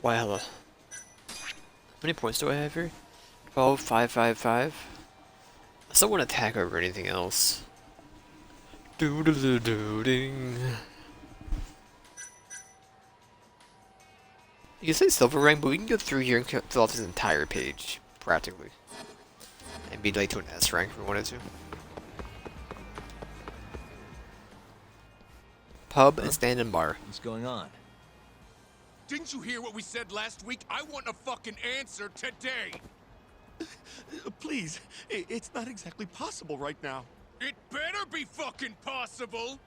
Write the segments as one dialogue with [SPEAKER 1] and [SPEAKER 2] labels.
[SPEAKER 1] Wow. How many points do I have here? 12, 5, 5, 5. I still want to attack over anything else. Ding. You can say silver rank, but we can go through here and fill out this entire page, practically. And be like to an S rank if we wanted to. Pub and stand and bar.
[SPEAKER 2] What's going on?
[SPEAKER 3] Didn't you hear what we said last week? I want a fucking answer today!
[SPEAKER 4] Please, it's not exactly possible right now.
[SPEAKER 3] It better be fucking possible!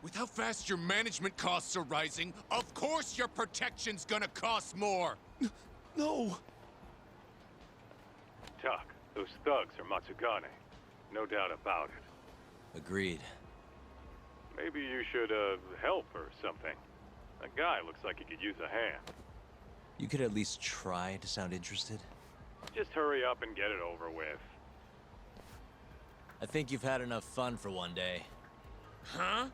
[SPEAKER 3] With how fast your management costs are rising, of course your protection's gonna cost more!
[SPEAKER 4] No.
[SPEAKER 5] Tuck, those thugs are Matsugane. No doubt about it.
[SPEAKER 2] Agreed.
[SPEAKER 5] Maybe you should, help or something. That guy looks like he could use a hand.
[SPEAKER 2] You could at least try to sound interested.
[SPEAKER 5] Just hurry up and get it over with.
[SPEAKER 2] I think you've had enough fun for one day.
[SPEAKER 3] Huh?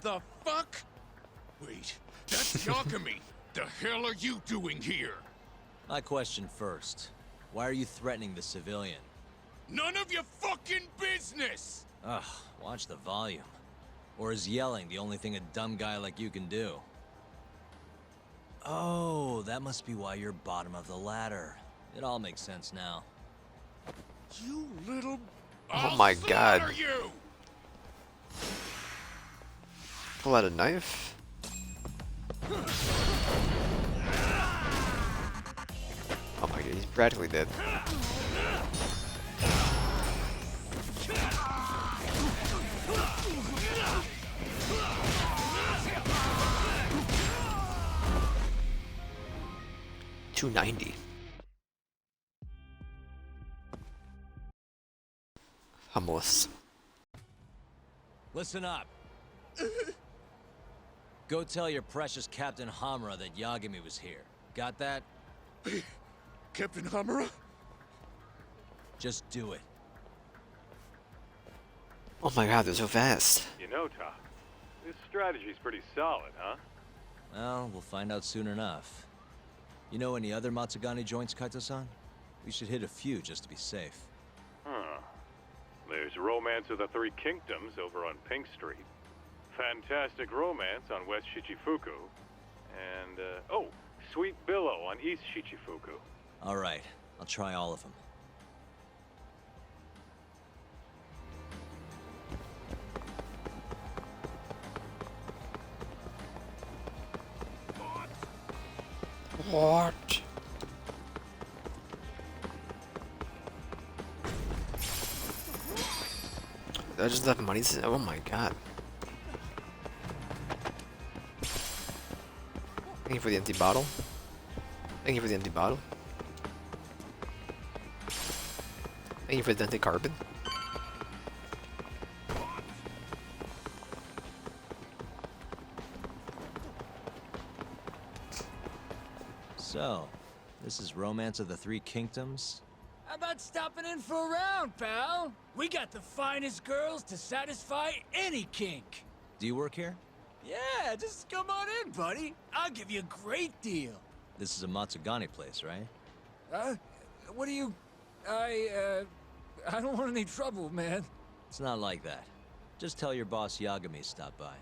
[SPEAKER 3] The fuck? Wait, that's Yagami! The hell are you doing here?
[SPEAKER 2] My question first. Why are you threatening the civilian?
[SPEAKER 3] None of your fucking business!
[SPEAKER 2] Ugh, watch the volume. Or is yelling the only thing a dumb guy like you can do? Oh, that must be why you're bottom of the ladder. It all makes sense now.
[SPEAKER 3] You little...
[SPEAKER 1] Oh my god.
[SPEAKER 3] Are you?
[SPEAKER 1] Pull out a knife. Oh my god, he's practically dead. $290. Humbless.
[SPEAKER 2] Listen up. Go tell your precious Captain Hamura that Yagami was here. Got that?
[SPEAKER 4] Captain Hamura?
[SPEAKER 2] Just do it.
[SPEAKER 1] Oh my god, they're so fast.
[SPEAKER 5] You know, Tuck, this strategy's pretty solid, huh?
[SPEAKER 2] Well, we'll find out soon enough. You know any other Matsugane joints, Kaito-san? We should hit a few just to be safe.
[SPEAKER 5] Huh. There's Romance of the Three Kingdoms over on Pink Street. Fantastic Romance on West Shichifuku. And, oh, Sweet Billow on East Shichifuku.
[SPEAKER 2] All right, I'll try all of them.
[SPEAKER 1] What? That's just enough money. Oh my god. Thank you for the empty bottle. Thank you for the empty bottle. Thank you for the dented carbon.
[SPEAKER 2] So, this is Romance of the Three Kingdoms?
[SPEAKER 6] How about stopping in for a round, pal? We got the finest girls to satisfy any kink.
[SPEAKER 2] Do you work here?
[SPEAKER 6] Yeah, just come on in, buddy. I'll give you a great deal.
[SPEAKER 2] This is a Matsugane place, right?
[SPEAKER 6] What do you... I don't want any trouble, man.
[SPEAKER 2] It's not like that. Just tell your boss Yagami stopped by.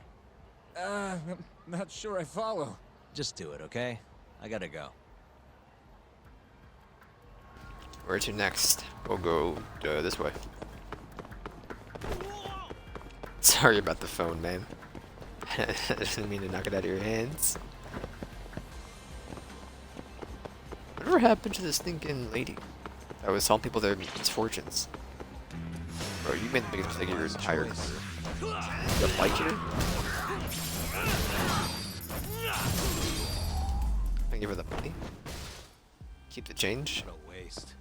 [SPEAKER 6] I'm not sure I follow.
[SPEAKER 2] Just do it, okay? I gotta go.
[SPEAKER 1] Where to next? We'll go this way. Sorry about the phone, man. I didn't mean to knock it out of your hands. Whatever happened to this thinking lady that was telling people their misfortunes? Bro, you made the biggest mistake of your entire career. You have like here? Thank you for the money. Keep the change.
[SPEAKER 2] What a waste.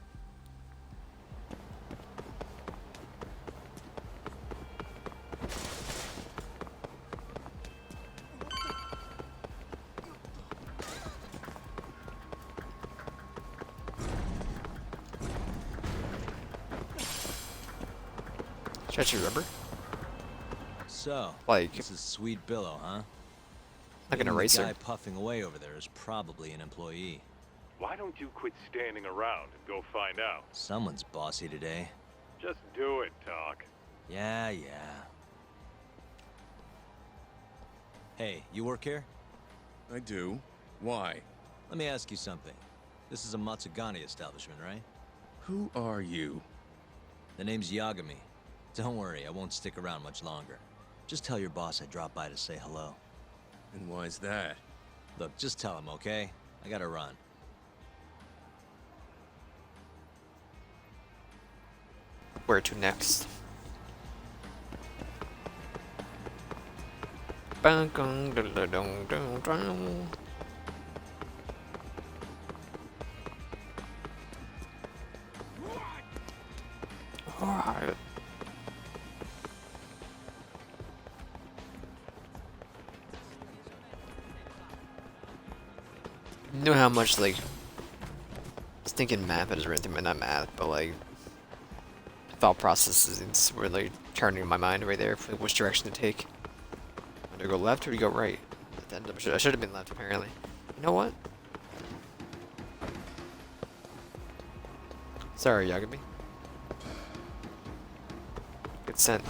[SPEAKER 1] Should I actually remember?
[SPEAKER 2] So,
[SPEAKER 1] Like-
[SPEAKER 2] this is Sweet Billow, huh?
[SPEAKER 1] Like an
[SPEAKER 2] Meaning the
[SPEAKER 1] eraser.
[SPEAKER 2] guy puffing away over there is probably an employee.
[SPEAKER 5] Why don't you quit standing around and go find out?
[SPEAKER 2] Someone's bossy today.
[SPEAKER 5] Just do it, Talk.
[SPEAKER 2] Yeah. Hey, you work here?
[SPEAKER 4] I do. Why?
[SPEAKER 2] Let me ask you something. This is a Matsugani establishment, right?
[SPEAKER 4] Who are you?
[SPEAKER 2] The name's Yagami. Don't worry, I won't stick around much longer. Just tell your boss I dropped by to say hello.
[SPEAKER 4] And why's that?
[SPEAKER 2] Look, just tell him, okay? I gotta run.
[SPEAKER 1] Where to next? Bang, dun, dun, dun, dun, dun. Alright. You know how much like stinking math is written through, not math, but like thought processes were like turning my mind right there for which direction to take. Do I go left or do you go right? At the end of I should have been left apparently. You know what? Sorry, Yagami. Good scent.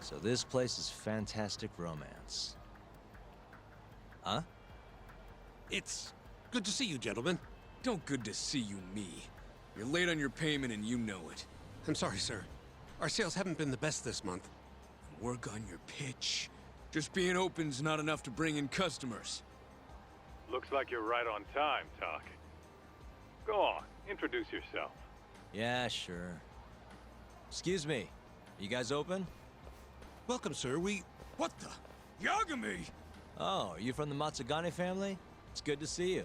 [SPEAKER 2] So this place is Fantastic Romance. Huh?
[SPEAKER 7] It's good to see you, gentlemen. Don't good to see you me. You're late on your payment and you know it. I'm sorry, sir. Our sales haven't been the best this month. Work on your pitch. Just being open's not enough to bring in customers.
[SPEAKER 5] Looks like you're right on time, Talk. Go on, introduce yourself.
[SPEAKER 2] Yeah, sure. Excuse me. You guys open?
[SPEAKER 7] Welcome, sir.
[SPEAKER 3] What the? Yagami!
[SPEAKER 2] Oh, are you from the Matsugani family? It's good to see you.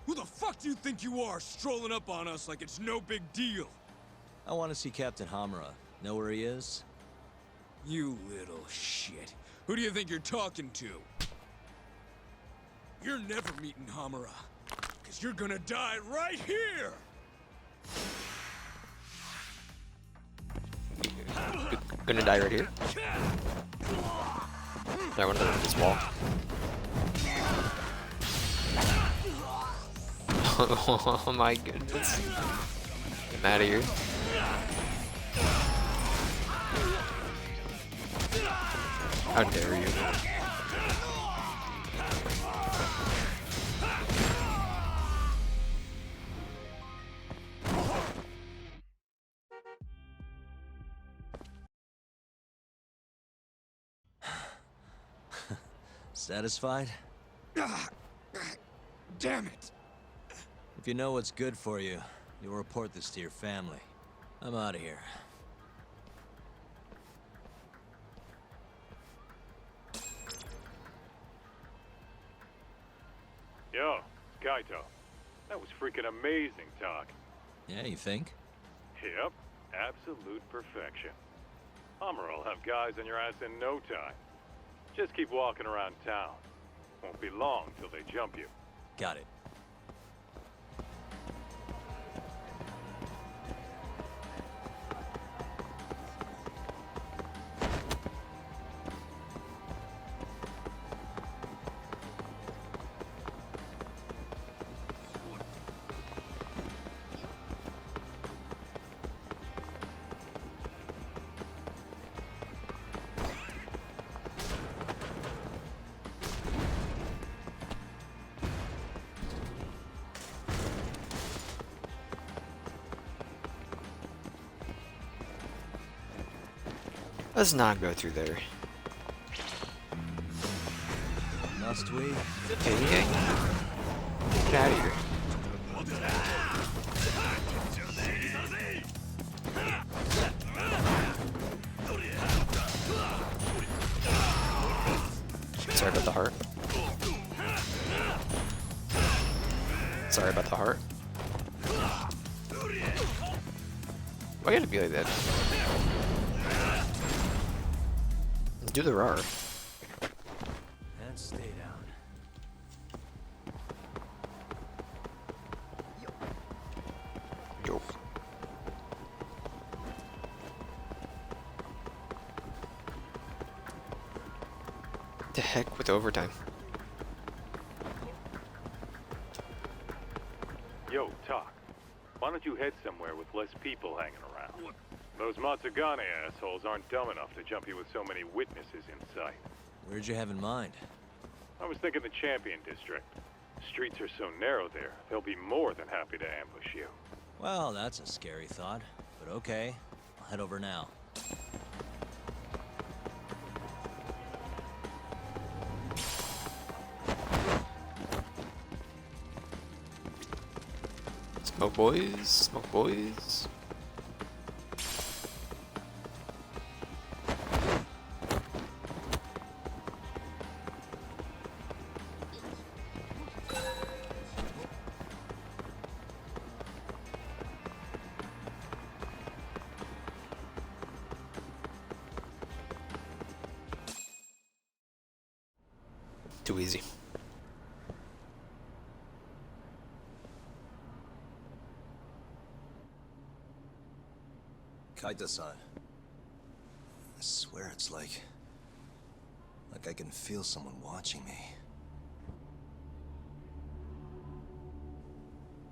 [SPEAKER 3] Who the fuck do you think you are, strolling up on us like it's no big deal?
[SPEAKER 2] I want to see Captain Hamura. Know where he is?
[SPEAKER 3] You little shit. Who do you think you're talking to? You're never meeting Hamura. Because you're gonna die right here!
[SPEAKER 1] Gonna die right here. I want to go this wall. Oh my goodness. Get out of here. How dare you?
[SPEAKER 2] Satisfied?
[SPEAKER 3] Damn it!
[SPEAKER 2] If you know what's good for you, you'll report this to your family. I'm out of here.
[SPEAKER 5] Yo, it's Kaito. That was freaking amazing, Talk.
[SPEAKER 2] Yeah, you think?
[SPEAKER 5] Yep, absolute perfection. Hammer will have guys on your ass in no time. Just keep walking around town. Won't be long till they jump you.
[SPEAKER 2] Got it.
[SPEAKER 1] Let's not go through there.
[SPEAKER 2] Must we?
[SPEAKER 1] Okay, get out of here. Sorry about the heart. Sorry about the heart. Why gotta be like that? Let's do the roar.
[SPEAKER 2] And stay down.
[SPEAKER 1] Yo. The heck with overtime?
[SPEAKER 5] Yo, Talk. Why don't you head somewhere with less people hanging around? Those Matsugane assholes aren't dumb enough to jump you with so many witnesses in sight.
[SPEAKER 2] Where'd you have in mind?
[SPEAKER 5] I was thinking the Champion District. Streets are so narrow there, they'll be more than happy to ambush you.
[SPEAKER 2] Well, that's a scary thought, but okay. I'll head over now.
[SPEAKER 1] Smoke boys, smoke boys. Too easy.
[SPEAKER 2] Kaita-san. I swear it's like I can feel someone watching me.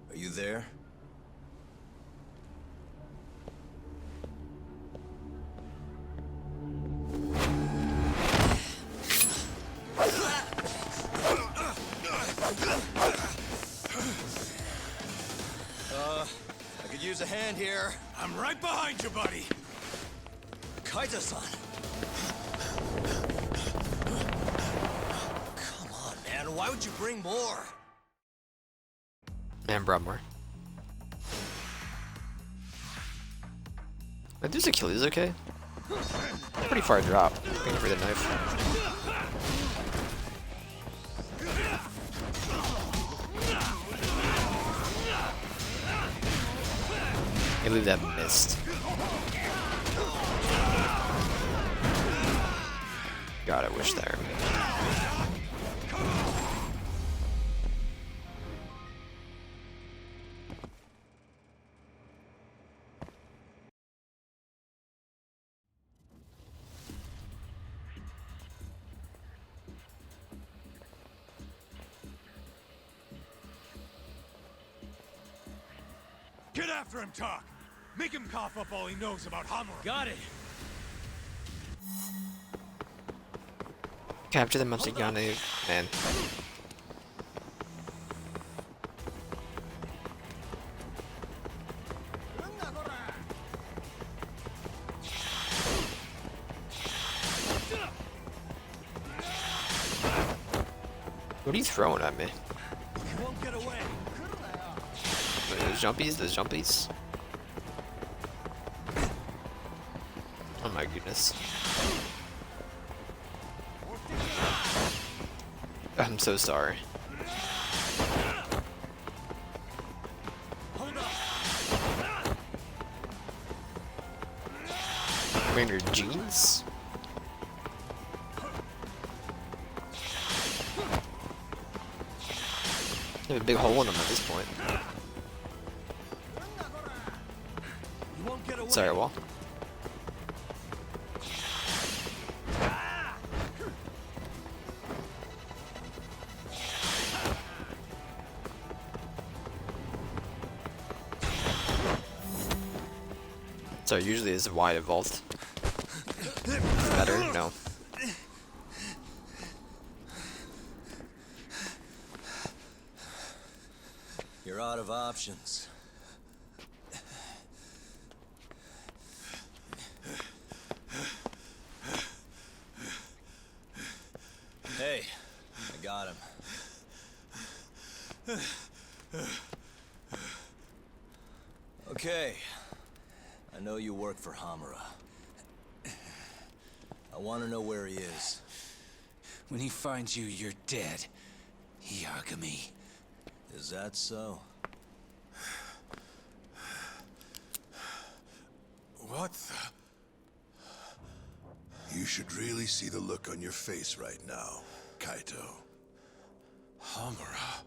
[SPEAKER 2] Are you there? I could use a hand here.
[SPEAKER 7] I'm right behind you, buddy.
[SPEAKER 2] Kaita-san. Come on, man. Why would you bring more?
[SPEAKER 1] Man, brought more. Wait, there's Achilles, okay? Pretty far drop. Thank you for the knife. I believe that missed. God, I wish that.
[SPEAKER 7] Get after him, Talk. Make him cough up all he knows about Hamura.
[SPEAKER 6] Got it.
[SPEAKER 1] Capture the Matsugane man. What are you throwing at me?
[SPEAKER 7] You won't get away.
[SPEAKER 1] Those jumpies? Those jumpies? Oh my goodness. I'm so sorry. Wearing your jeans? You have a big hole in them at this point.
[SPEAKER 7] You won't get away.
[SPEAKER 1] Sorry, Wall. Sorry, usually is wide a vault. Better? No.
[SPEAKER 2] You're out of options. Hey, I got him. Okay. I know you work for Hamura. I want to know where he is.
[SPEAKER 6] When he finds you, you're dead. Yagami.
[SPEAKER 2] Is that so?
[SPEAKER 8] What the... You should really see the look on your face right now, Kaito.
[SPEAKER 7] Hamura.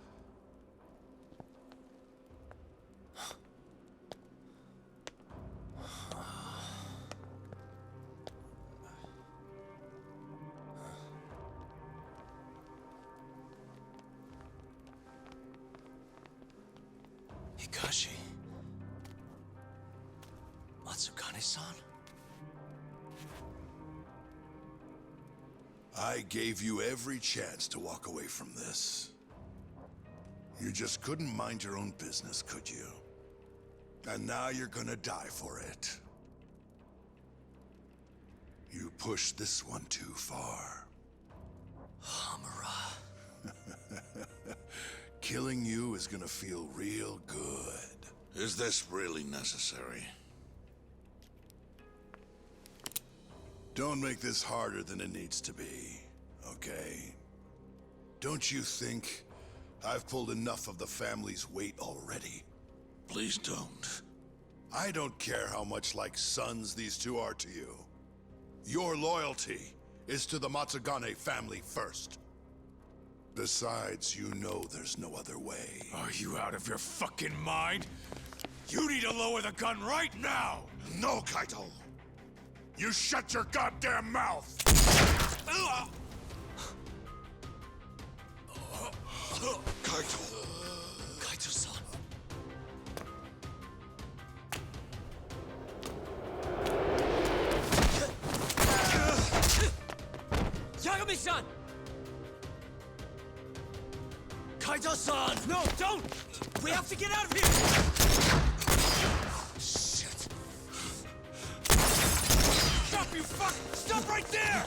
[SPEAKER 2] Kakashi. Matsukane-san?
[SPEAKER 8] I gave you every chance to walk away from this. You just couldn't mind your own business, could you? And now you're gonna die for it. You pushed this one too far.
[SPEAKER 2] Hamura.
[SPEAKER 8] Killing you is gonna feel real good. Is this really necessary? Don't make this harder than it needs to be, okay? Don't you think I've pulled enough of the family's weight already? Please don't. I don't care how much like sons these two are to you. Your loyalty is to the Matsugane family first. Besides, you know there's no other way.
[SPEAKER 3] Are you out of your fucking mind? You need to lower the gun right now!
[SPEAKER 8] No, Kaito! You shut your goddamn mouth! Kaito!
[SPEAKER 2] Kaito-san.
[SPEAKER 6] Yagami-san!
[SPEAKER 2] Kaito-san!
[SPEAKER 6] No, don't! We have to get out of here!
[SPEAKER 2] Shit.
[SPEAKER 3] Stop, you fuck! Stop right there!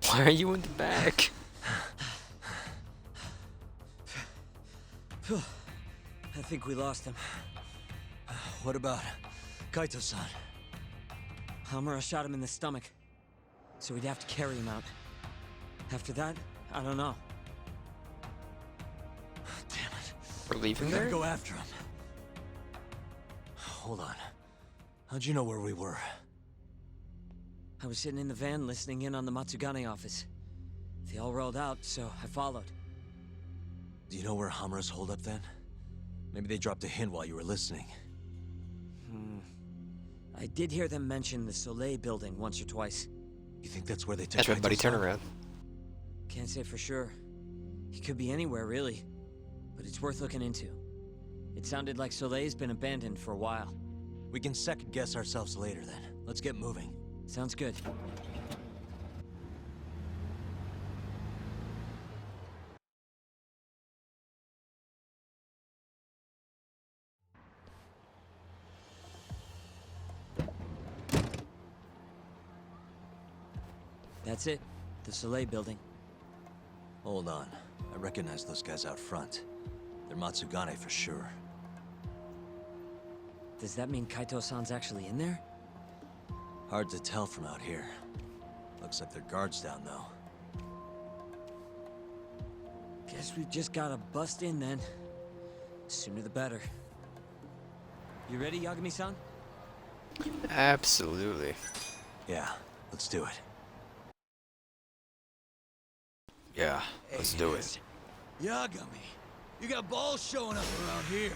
[SPEAKER 1] Why are you in the back?
[SPEAKER 6] I think we lost him.
[SPEAKER 2] What about Kaito-san?
[SPEAKER 6] Hamura shot him in the stomach, so we'd have to carry him out. After that, I don't know.
[SPEAKER 2] Damn it.
[SPEAKER 1] We're leaving
[SPEAKER 2] We gotta
[SPEAKER 1] there?
[SPEAKER 2] go after him. Hold on. How'd you know where we were?
[SPEAKER 6] I was sitting in the van listening in on the Matsugane office. They all rolled out, so I followed.
[SPEAKER 2] Do you know where Hamura's holed up then? Maybe they dropped a hint while you were listening.
[SPEAKER 6] I did hear them mention the Soleil building once or twice.
[SPEAKER 2] You think that's where they took
[SPEAKER 1] Everybody turn
[SPEAKER 2] Kaito-san?
[SPEAKER 1] around.
[SPEAKER 6] Can't say for sure. He could be anywhere, really. But it's worth looking into. It sounded like Soleil's been abandoned for a while.
[SPEAKER 2] We can second guess ourselves later then. Let's get moving.
[SPEAKER 6] Sounds good. That's it. The Soleil building.
[SPEAKER 2] Hold on. I recognize those guys out front. They're Matsugane for sure.
[SPEAKER 6] Does that mean Kaito-san's actually in there?
[SPEAKER 2] Hard to tell from out here. Looks like their guard's down though.
[SPEAKER 6] Guess we just gotta bust in then. Sooner the better. You ready, Yagami-san?
[SPEAKER 1] Absolutely.
[SPEAKER 2] Yeah, let's do it.
[SPEAKER 1] Yeah, let's do it.
[SPEAKER 6] Yagami, you got balls showing up around here.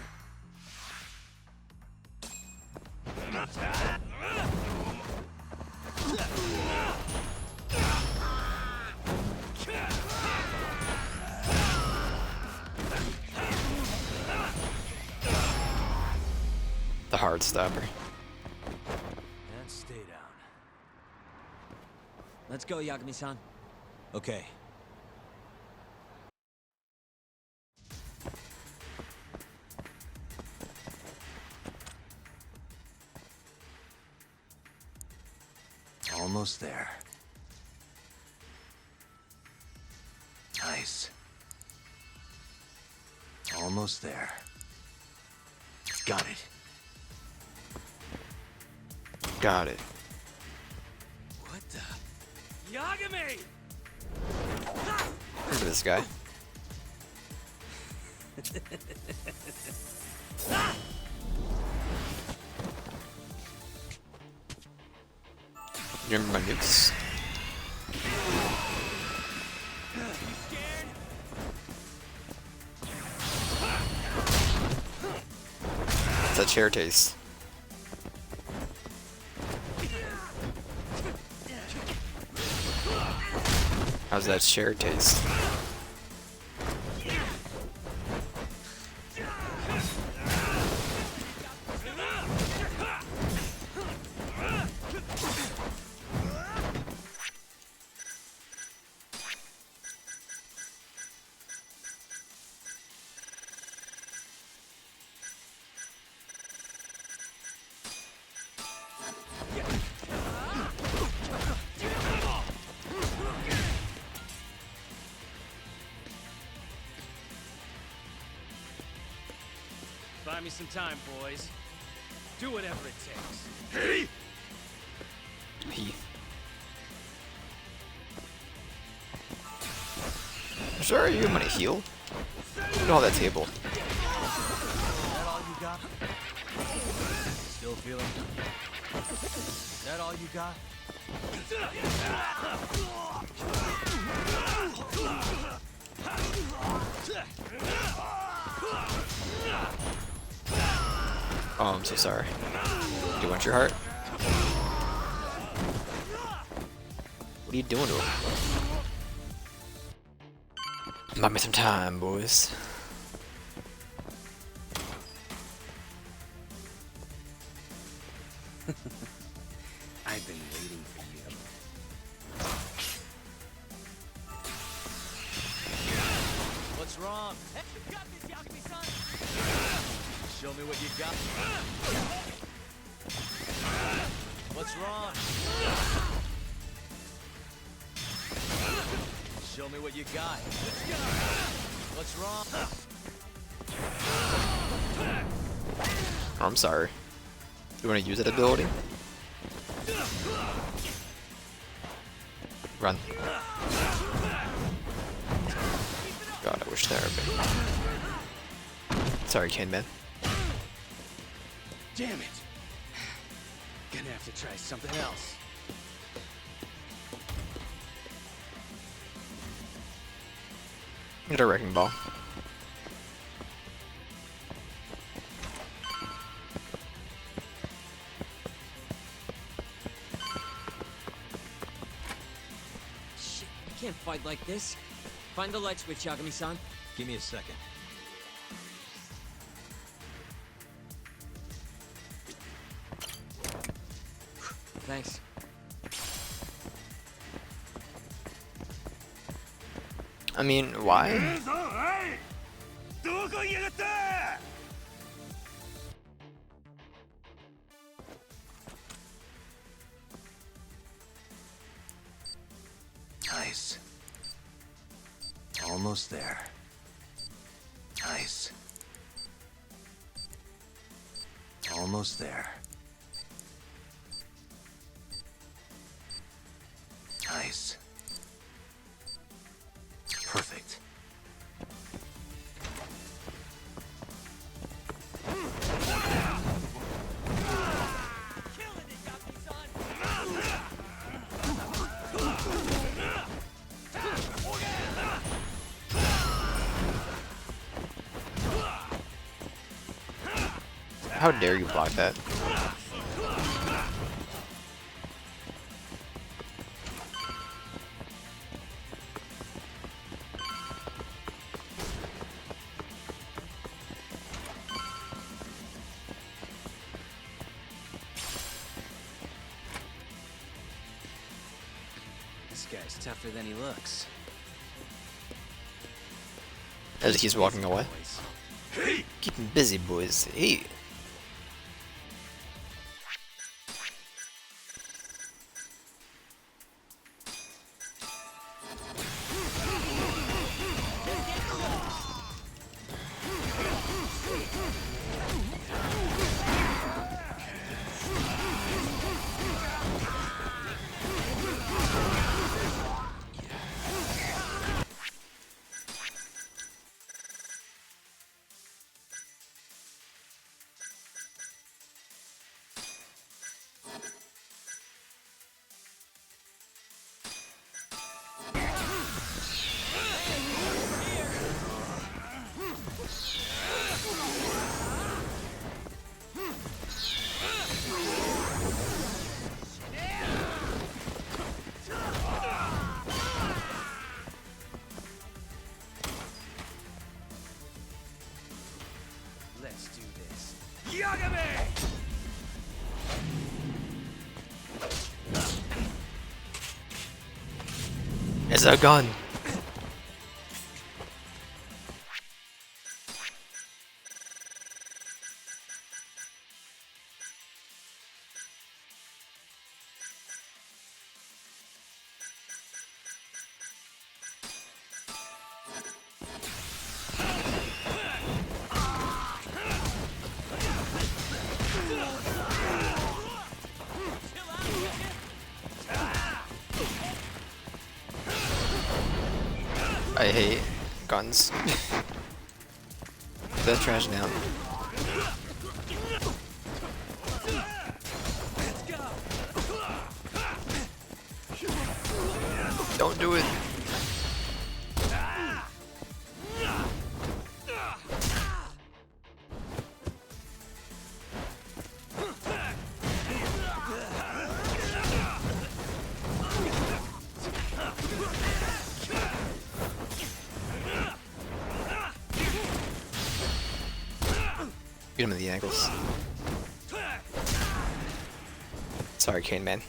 [SPEAKER 1] The hard stopper.
[SPEAKER 2] And stay down.
[SPEAKER 6] Let's go, Yagami-san.
[SPEAKER 2] Okay. Almost there. Nice. Almost there. Got it.
[SPEAKER 1] Got it.
[SPEAKER 2] What the?
[SPEAKER 6] Yagami!
[SPEAKER 1] Look at this guy. You remember my nukes? that chair taste? How's that chair taste?
[SPEAKER 9] Buy me some time, boys. Do whatever it takes.
[SPEAKER 1] He. Sure, you want to heal? Look at all that table.
[SPEAKER 2] Is that all you got? Still feeling? Is that all you got?
[SPEAKER 1] Oh, I'm so sorry. Do you want your heart? What are you doing to him? Buy me some time, boys.
[SPEAKER 9] I've been waiting for you.
[SPEAKER 2] What's wrong?
[SPEAKER 6] You got this, Yakubi-san!
[SPEAKER 2] Show me what you got. What's wrong? Show me what you got. What's wrong?
[SPEAKER 1] Oh, I'm sorry. You want to use that ability? Run. God, I wish there had been. Sorry, Cane Man.
[SPEAKER 9] Damn it! Gonna have to try something else.
[SPEAKER 1] Get a wrecking ball.
[SPEAKER 6] Shit, I can't fight like this. Find the light switch, Yagami-san.
[SPEAKER 2] Give me a second.
[SPEAKER 6] Thanks.
[SPEAKER 1] I mean, why?
[SPEAKER 2] Nice. Almost there. Nice. Almost there. Nice. Perfect.
[SPEAKER 1] How dare you block that?
[SPEAKER 9] This guy's tougher than he looks.
[SPEAKER 1] As he keeps walking away. Keep him busy, boys. Hey. It's a gun. I hate guns. That's trash now. Don't do it. Get him in the ankles. Sorry, Cane Man.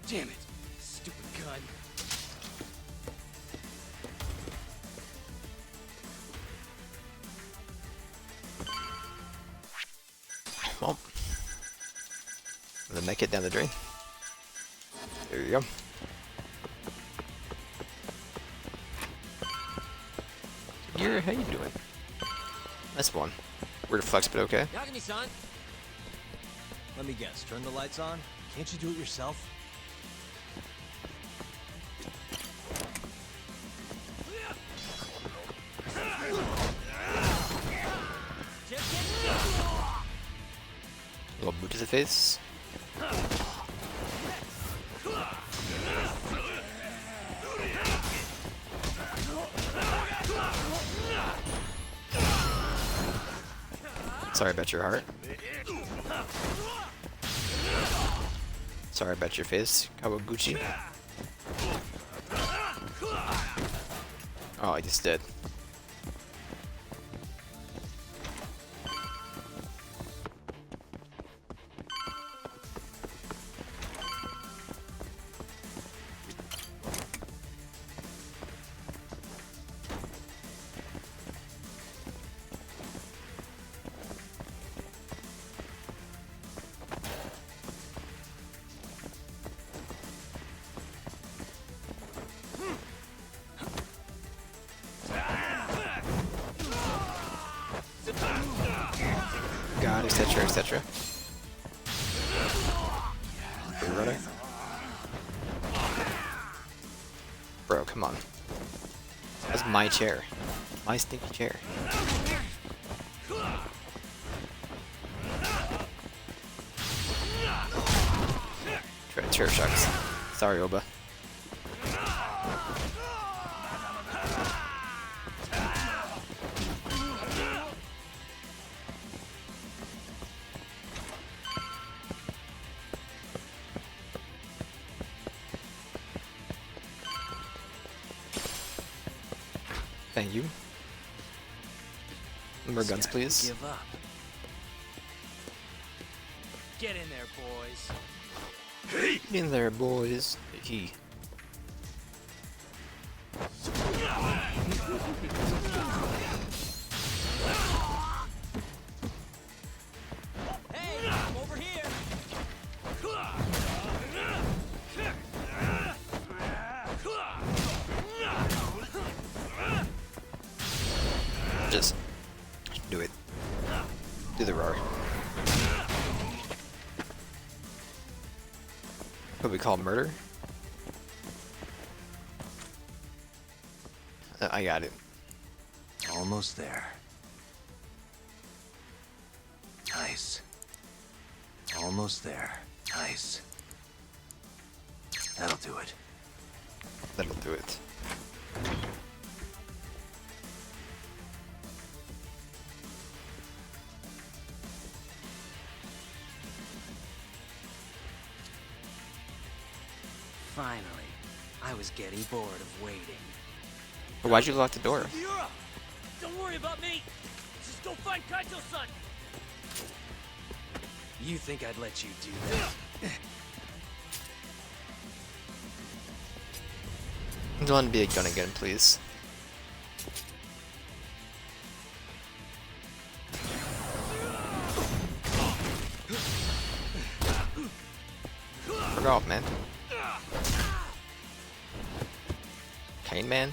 [SPEAKER 9] Damn it. Stupid gun.
[SPEAKER 1] Well, then make it down the drain. There you go. Gear, how you doing? Nice one. Weird flex, but okay.
[SPEAKER 6] Yagami-san!
[SPEAKER 2] Let me guess, turn the lights on? Can't you do it yourself?
[SPEAKER 1] Little boot to the face. Sorry about your heart. Sorry about your face, Kawaguchi. Oh, he's dead. God, etc., etc. Free runner. Bro, come on. That's my chair. My stinky chair. Try to chair shocks. Sorry, Oba. Thank you. More guns, please.
[SPEAKER 6] Give up.
[SPEAKER 9] Get in there, boys.
[SPEAKER 1] Get in there, boys. He.
[SPEAKER 6] Hey, I'm over here!
[SPEAKER 1] Just do it. Do the roar. What we call murder? I got it.
[SPEAKER 2] Almost there. Nice. Almost there. Nice. That'll do it.
[SPEAKER 1] That'll do it.
[SPEAKER 6] Finally, I was getting bored of waiting.
[SPEAKER 1] But why'd you lock the door?
[SPEAKER 9] Don't worry about me. Just go find Kaito-san.
[SPEAKER 6] You think I'd let you do that?
[SPEAKER 1] Don't want to be a gun again, please. Fuck off, man. Cane Man?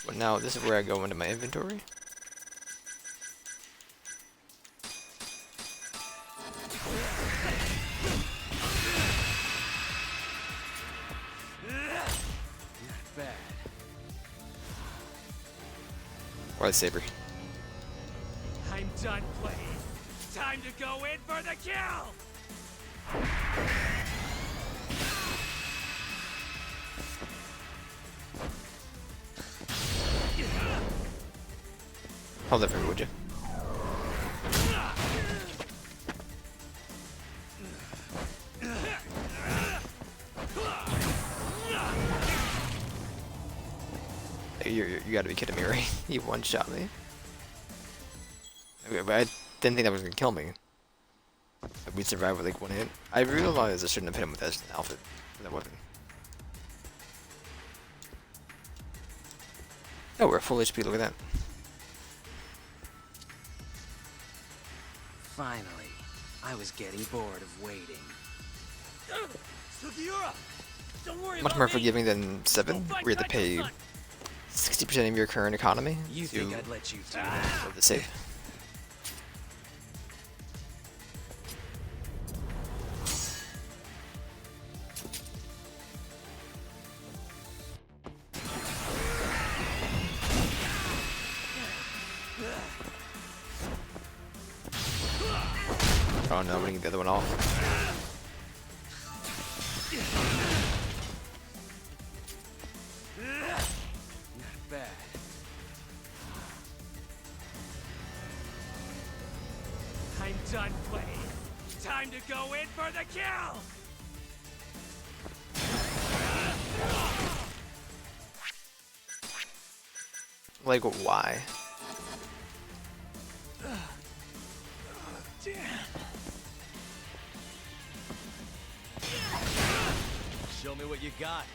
[SPEAKER 1] But now this is where I go into my inventory.
[SPEAKER 6] Bad.
[SPEAKER 1] Lightsaber.
[SPEAKER 9] I'm done playing. Time to go in for the kill!
[SPEAKER 1] Hold that for me, would you? Hey, you gotta be kidding me, right? You one-shot me. Okay, but I didn't think that was gonna kill me. Like, we survived with like one hit. I realized I shouldn't have hit him with that outfit, that weapon. Oh, we're full HP. Look at that.
[SPEAKER 6] Finally, I was getting bored of waiting.
[SPEAKER 9] Sugiura! Don't worry
[SPEAKER 1] Much
[SPEAKER 9] about
[SPEAKER 1] more
[SPEAKER 9] me.
[SPEAKER 1] forgiving than 7, where you have to pay 60% of your current economy
[SPEAKER 6] You
[SPEAKER 1] to
[SPEAKER 6] think I'd let you do that?
[SPEAKER 1] go to save. Oh no, I'm gonna get the other one off.
[SPEAKER 6] Not bad.
[SPEAKER 9] I'm done playing. Time to go in for the kill!
[SPEAKER 1] Like, why?
[SPEAKER 2] Show me what you got.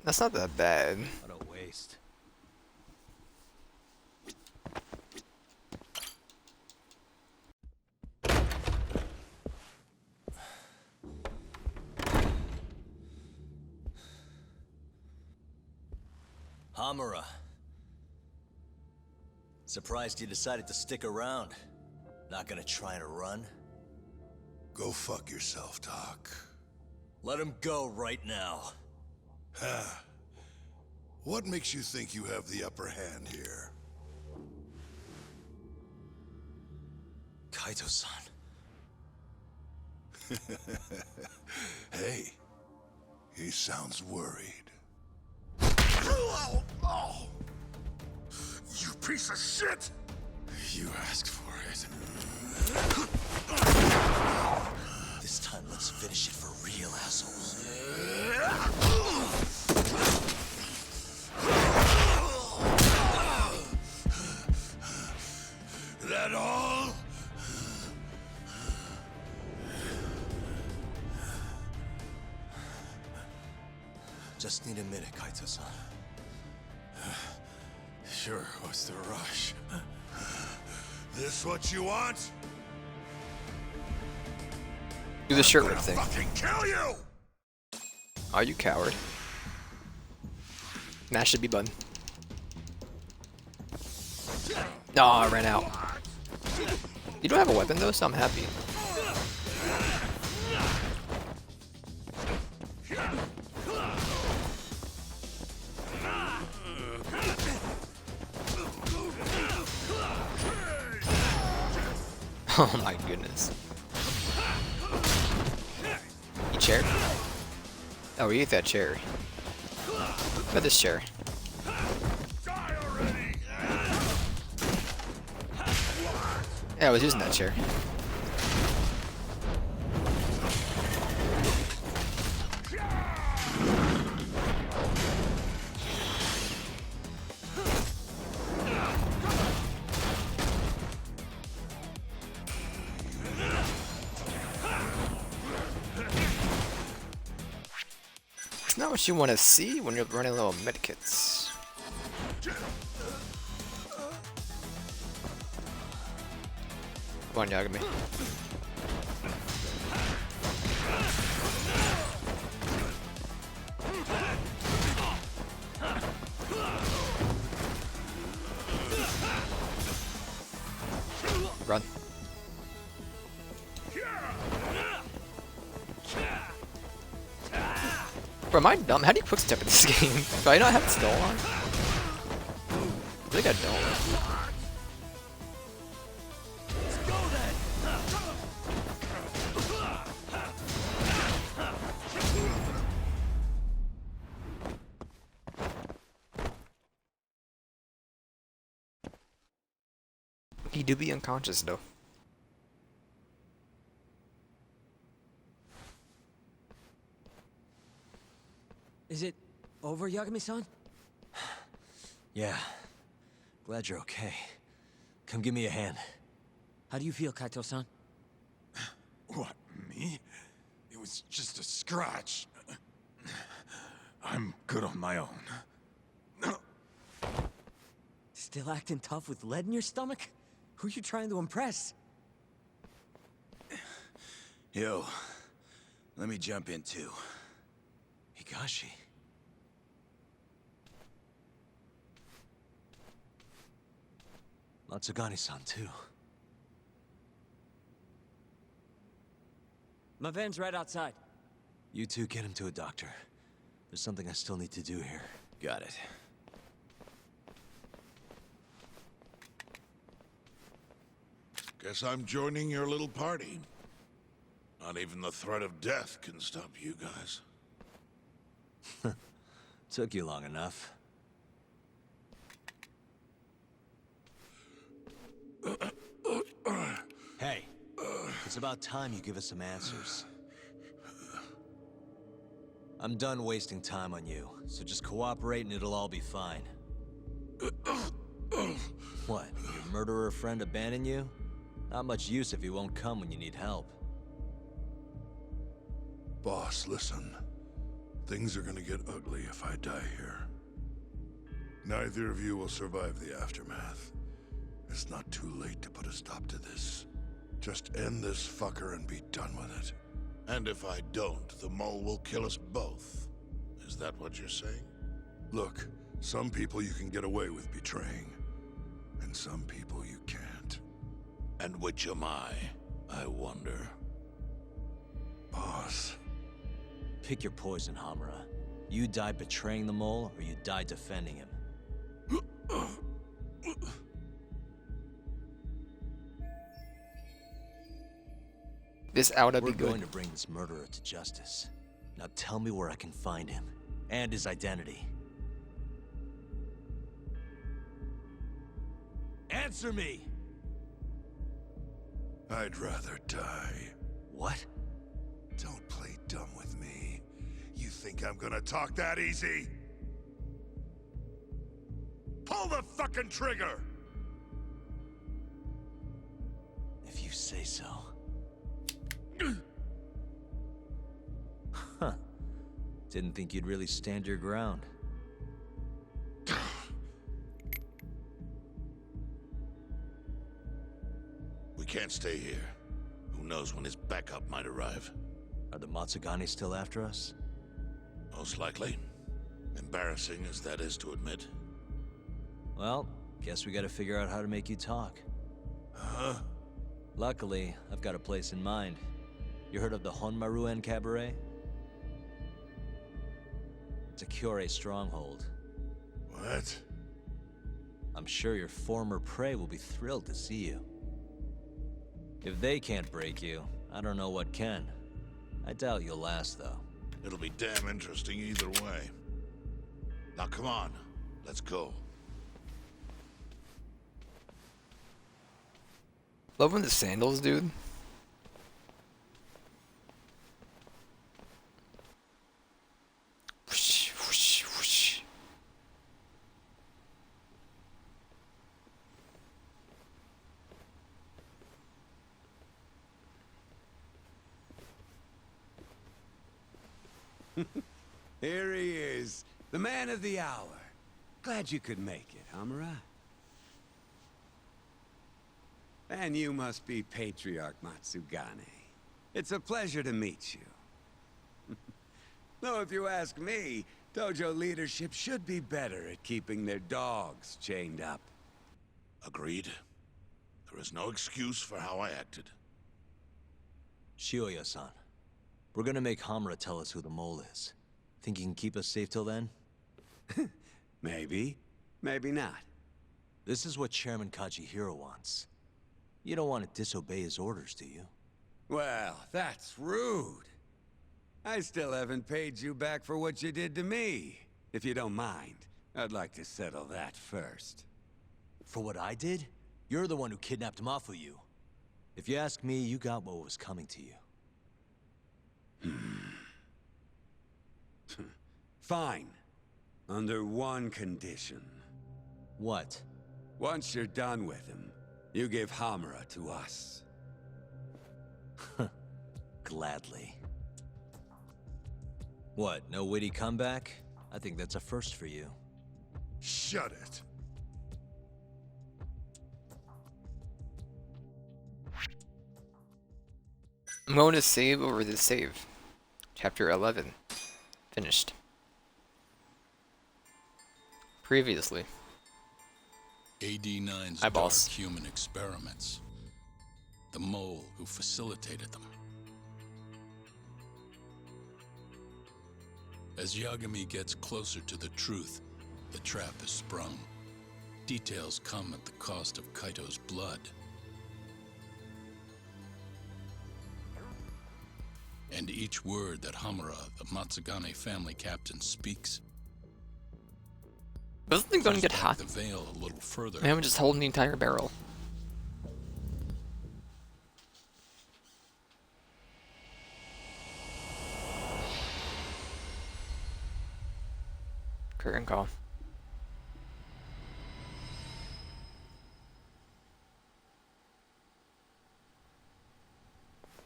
[SPEAKER 1] That's not that bad.
[SPEAKER 2] What a waste. Hamura. Surprised you decided to stick around. Not gonna try and run?
[SPEAKER 8] Go fuck yourself, Doc.
[SPEAKER 2] Let him go right now.
[SPEAKER 8] What makes you think you have the upper hand here?
[SPEAKER 2] Kaito-san.
[SPEAKER 8] Hey, he sounds worried. You piece of shit! You asked for it.
[SPEAKER 2] This time, let's finish it for real, assholes.
[SPEAKER 8] That all?
[SPEAKER 2] Just need a minute, Kaito-san.
[SPEAKER 8] Sure, what's the rush? This what you want?
[SPEAKER 1] Do the shirt
[SPEAKER 8] I'm
[SPEAKER 1] rip
[SPEAKER 8] gonna
[SPEAKER 1] thing.
[SPEAKER 8] fucking kill you!
[SPEAKER 1] Are you coward? Mash the B button. No, I ran out. You don't have a weapon though, so I'm happy. Oh my goodness. You chair? Oh, we ate that chair. What about this chair? Yeah, I was using that chair. It's not what you want to see when you're running low on medkits. Come on, Yagami. Run. Bro, am I dumb? How do you quick step in this game? Do I not have stall on? I think I don't. He do be unconscious though.
[SPEAKER 6] Is it over, Yagami-san?
[SPEAKER 2] Yeah. Glad you're okay. Come give me a hand.
[SPEAKER 6] How do you feel, Kaito-san?
[SPEAKER 4] What, me? It was just a scratch. I'm good on my own.
[SPEAKER 6] Still acting tough with lead in your stomach? Who you trying to impress?
[SPEAKER 4] Yo, let me jump in too.
[SPEAKER 2] Higashi. Matsugani-san, too.
[SPEAKER 6] My van's right outside.
[SPEAKER 2] You two get him to a doctor. There's something I still need to do here.
[SPEAKER 4] Got it.
[SPEAKER 8] Guess I'm joining your little party. Not even the threat of death can stop you guys.
[SPEAKER 2] Took you long enough. Hey, it's about time you give us some answers. I'm done wasting time on you, so just cooperate and it'll all be fine. What, your murderer friend abandon you? Not much use if he won't come when you need help.
[SPEAKER 8] Boss, listen. Things are gonna get ugly if I die here. Neither of you will survive the aftermath. It's not too late to put a stop to this. Just end this fucker and be done with it. And if I don't, the mole will kill us both. Is that what you're saying? Look, some people you can get away with betraying, and some people you can't. And which am I wonder? Boss.
[SPEAKER 2] Pick your poison, Hamura. You die betraying the mole, or you die defending him.
[SPEAKER 1] This ought to be
[SPEAKER 2] We're
[SPEAKER 1] good.
[SPEAKER 2] going to bring this murderer to justice. Now tell me where I can find him, and his identity. Answer me!
[SPEAKER 8] I'd rather die.
[SPEAKER 2] What?
[SPEAKER 8] Don't play dumb with me. You think I'm gonna talk that easy? Pull the fucking trigger!
[SPEAKER 2] If you say so. Huh. Didn't think you'd really stand your ground.
[SPEAKER 8] We can't stay here. Who knows when his backup might arrive?
[SPEAKER 2] Are the Matsugani still after us?
[SPEAKER 8] Most likely. Embarrassing as that is to admit.
[SPEAKER 2] Well, guess we gotta figure out how to make you talk.
[SPEAKER 8] Huh?
[SPEAKER 2] Luckily, I've got a place in mind. You heard of the Honmaruen Cabaret? It's a Kyorei stronghold.
[SPEAKER 8] What?
[SPEAKER 2] I'm sure your former prey will be thrilled to see you. If they can't break you, I don't know what can. I doubt you'll last, though.
[SPEAKER 8] It'll be damn interesting either way. Now come on, let's go.
[SPEAKER 1] Loving the sandals, dude. Whoosh, whoosh, whoosh.
[SPEAKER 10] Here he is, the man of the hour. Glad you could make it, Hamura. And you must be Patriarch Matsugane. It's a pleasure to meet you. Though if you ask me, dojo leadership should be better at keeping their dogs chained up.
[SPEAKER 8] Agreed. There is no excuse for how I acted.
[SPEAKER 2] Shioya-san, we're gonna make Hamura tell us who the mole is. Think he can keep us safe till then?
[SPEAKER 10] Maybe. Maybe not.
[SPEAKER 2] This is what Chairman Kajihiro wants. You don't want to disobey his orders, do you?
[SPEAKER 10] Well, that's rude. I still haven't paid you back for what you did to me. If you don't mind, I'd like to settle that first.
[SPEAKER 2] For what I did? You're the one who kidnapped Mafuyu. If you ask me, you got what was coming to you.
[SPEAKER 10] Fine. Under one condition.
[SPEAKER 2] What?
[SPEAKER 10] Once you're done with him, you give Hamura to us.
[SPEAKER 2] Gladly. What, no witty comeback? I think that's a first for you.
[SPEAKER 8] Shut it.
[SPEAKER 1] I'm going to save over this save. Chapter 11. Finished. Previously.
[SPEAKER 11] AD-9's
[SPEAKER 1] Hi,
[SPEAKER 11] dark
[SPEAKER 1] boss.
[SPEAKER 11] human experiments. The mole who facilitated them. As Yagami gets closer to the truth, the trap is sprung. Details come at the cost of Kaito's blood. And each word that Hamura, the Matsugane family captain, speaks
[SPEAKER 1] Doesn't the gun
[SPEAKER 11] pulls
[SPEAKER 1] get
[SPEAKER 11] back
[SPEAKER 1] hot?
[SPEAKER 11] the veil a little further.
[SPEAKER 1] Man, I'm just holding the entire barrel. Curtain call.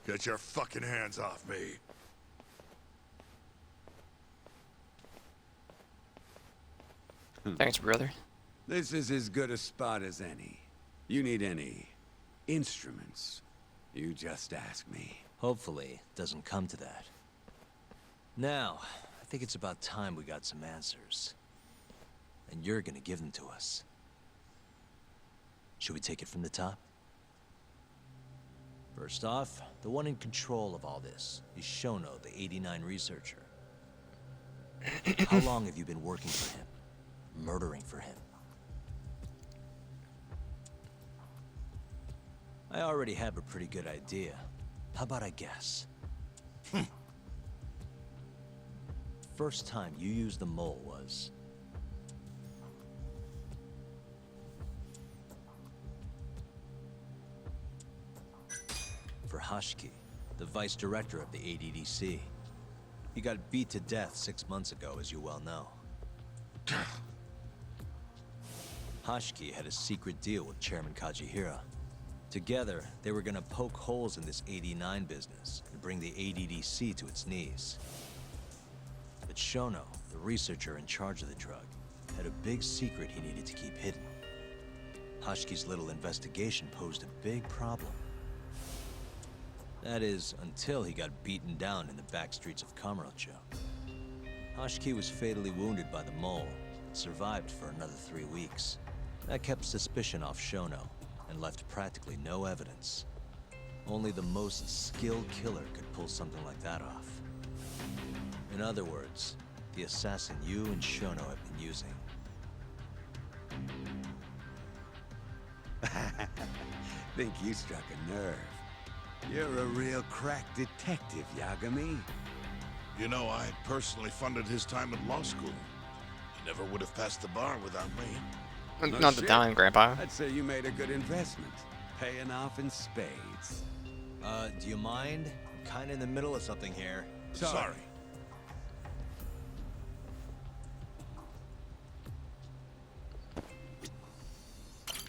[SPEAKER 8] Get your fucking hands off me.
[SPEAKER 1] Thanks, brother.
[SPEAKER 10] This is as good a spot as any. You need any instruments, you just ask me.
[SPEAKER 2] Hopefully, it doesn't come to that. Now, I think it's about time we got some answers. And you're gonna give them to us. Should we take it from the top? First off, the one in control of all this is Shono, the 89 researcher. How long have you been working for him? Murdering for him? I already have a pretty good idea. How about I guess? First time you used the mole was... for Hashiki, the vice director of the ADDC. He got beat to death 6 months ago, as you well know. Hashiki had a secret deal with Chairman Kajihira. Together, they were gonna poke holes in this 89 business and bring the ADDC to its knees. But Shono, the researcher in charge of the drug, had a big secret he needed to keep hidden. Hashiki's little investigation posed a big problem. That is, until he got beaten down in the back streets of Kamurocho. Hashiki was fatally wounded by the mole, and survived for another 3 weeks. That kept suspicion off Shono, and left practically no evidence. Only the most skilled killer could pull something like that off. In other words, the assassin you and Shono have been using.
[SPEAKER 10] Think you struck a nerve. You're a real crack detective, Yagami.
[SPEAKER 8] You know, I personally funded his time at law school. He never would have passed the bar without me.
[SPEAKER 1] Not the time, Grandpa.
[SPEAKER 10] I'd say you made a good investment, paying off in spades.
[SPEAKER 2] Do you mind? I'm kinda in the middle of something here.
[SPEAKER 8] Sorry.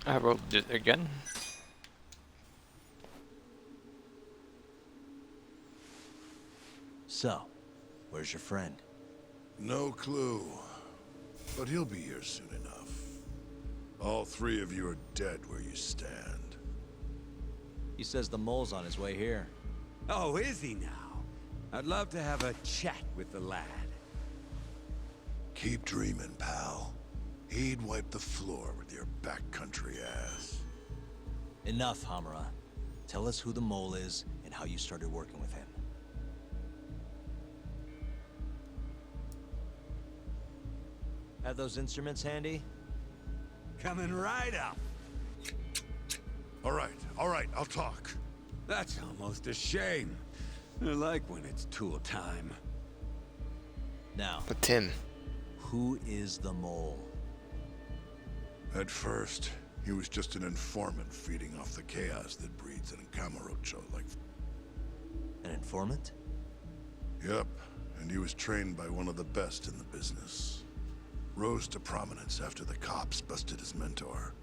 [SPEAKER 1] I rolled it again.
[SPEAKER 2] So, where's your friend?
[SPEAKER 8] No clue. But he'll be here soon enough. All three of you are dead where you stand.
[SPEAKER 2] He says the mole's on his way here.
[SPEAKER 10] Oh, is he now? I'd love to have a chat with the lad.
[SPEAKER 8] Keep dreaming, pal. He'd wipe the floor with your backcountry ass.
[SPEAKER 2] Enough, Hamura. Tell us who the mole is and how you started working with him. Have those instruments handy?
[SPEAKER 10] Coming right up.
[SPEAKER 8] All right, I'll talk.
[SPEAKER 10] That's almost a shame. I like when it's tool time.
[SPEAKER 2] Now,
[SPEAKER 1] But Tim.
[SPEAKER 2] who is the mole?
[SPEAKER 8] At first, he was just an informant feeding off the chaos that breeds in Kamurocho like...
[SPEAKER 2] An informant?
[SPEAKER 8] Yep, and he was trained by one of the best in the business. Rose to prominence after the cops busted his mentor.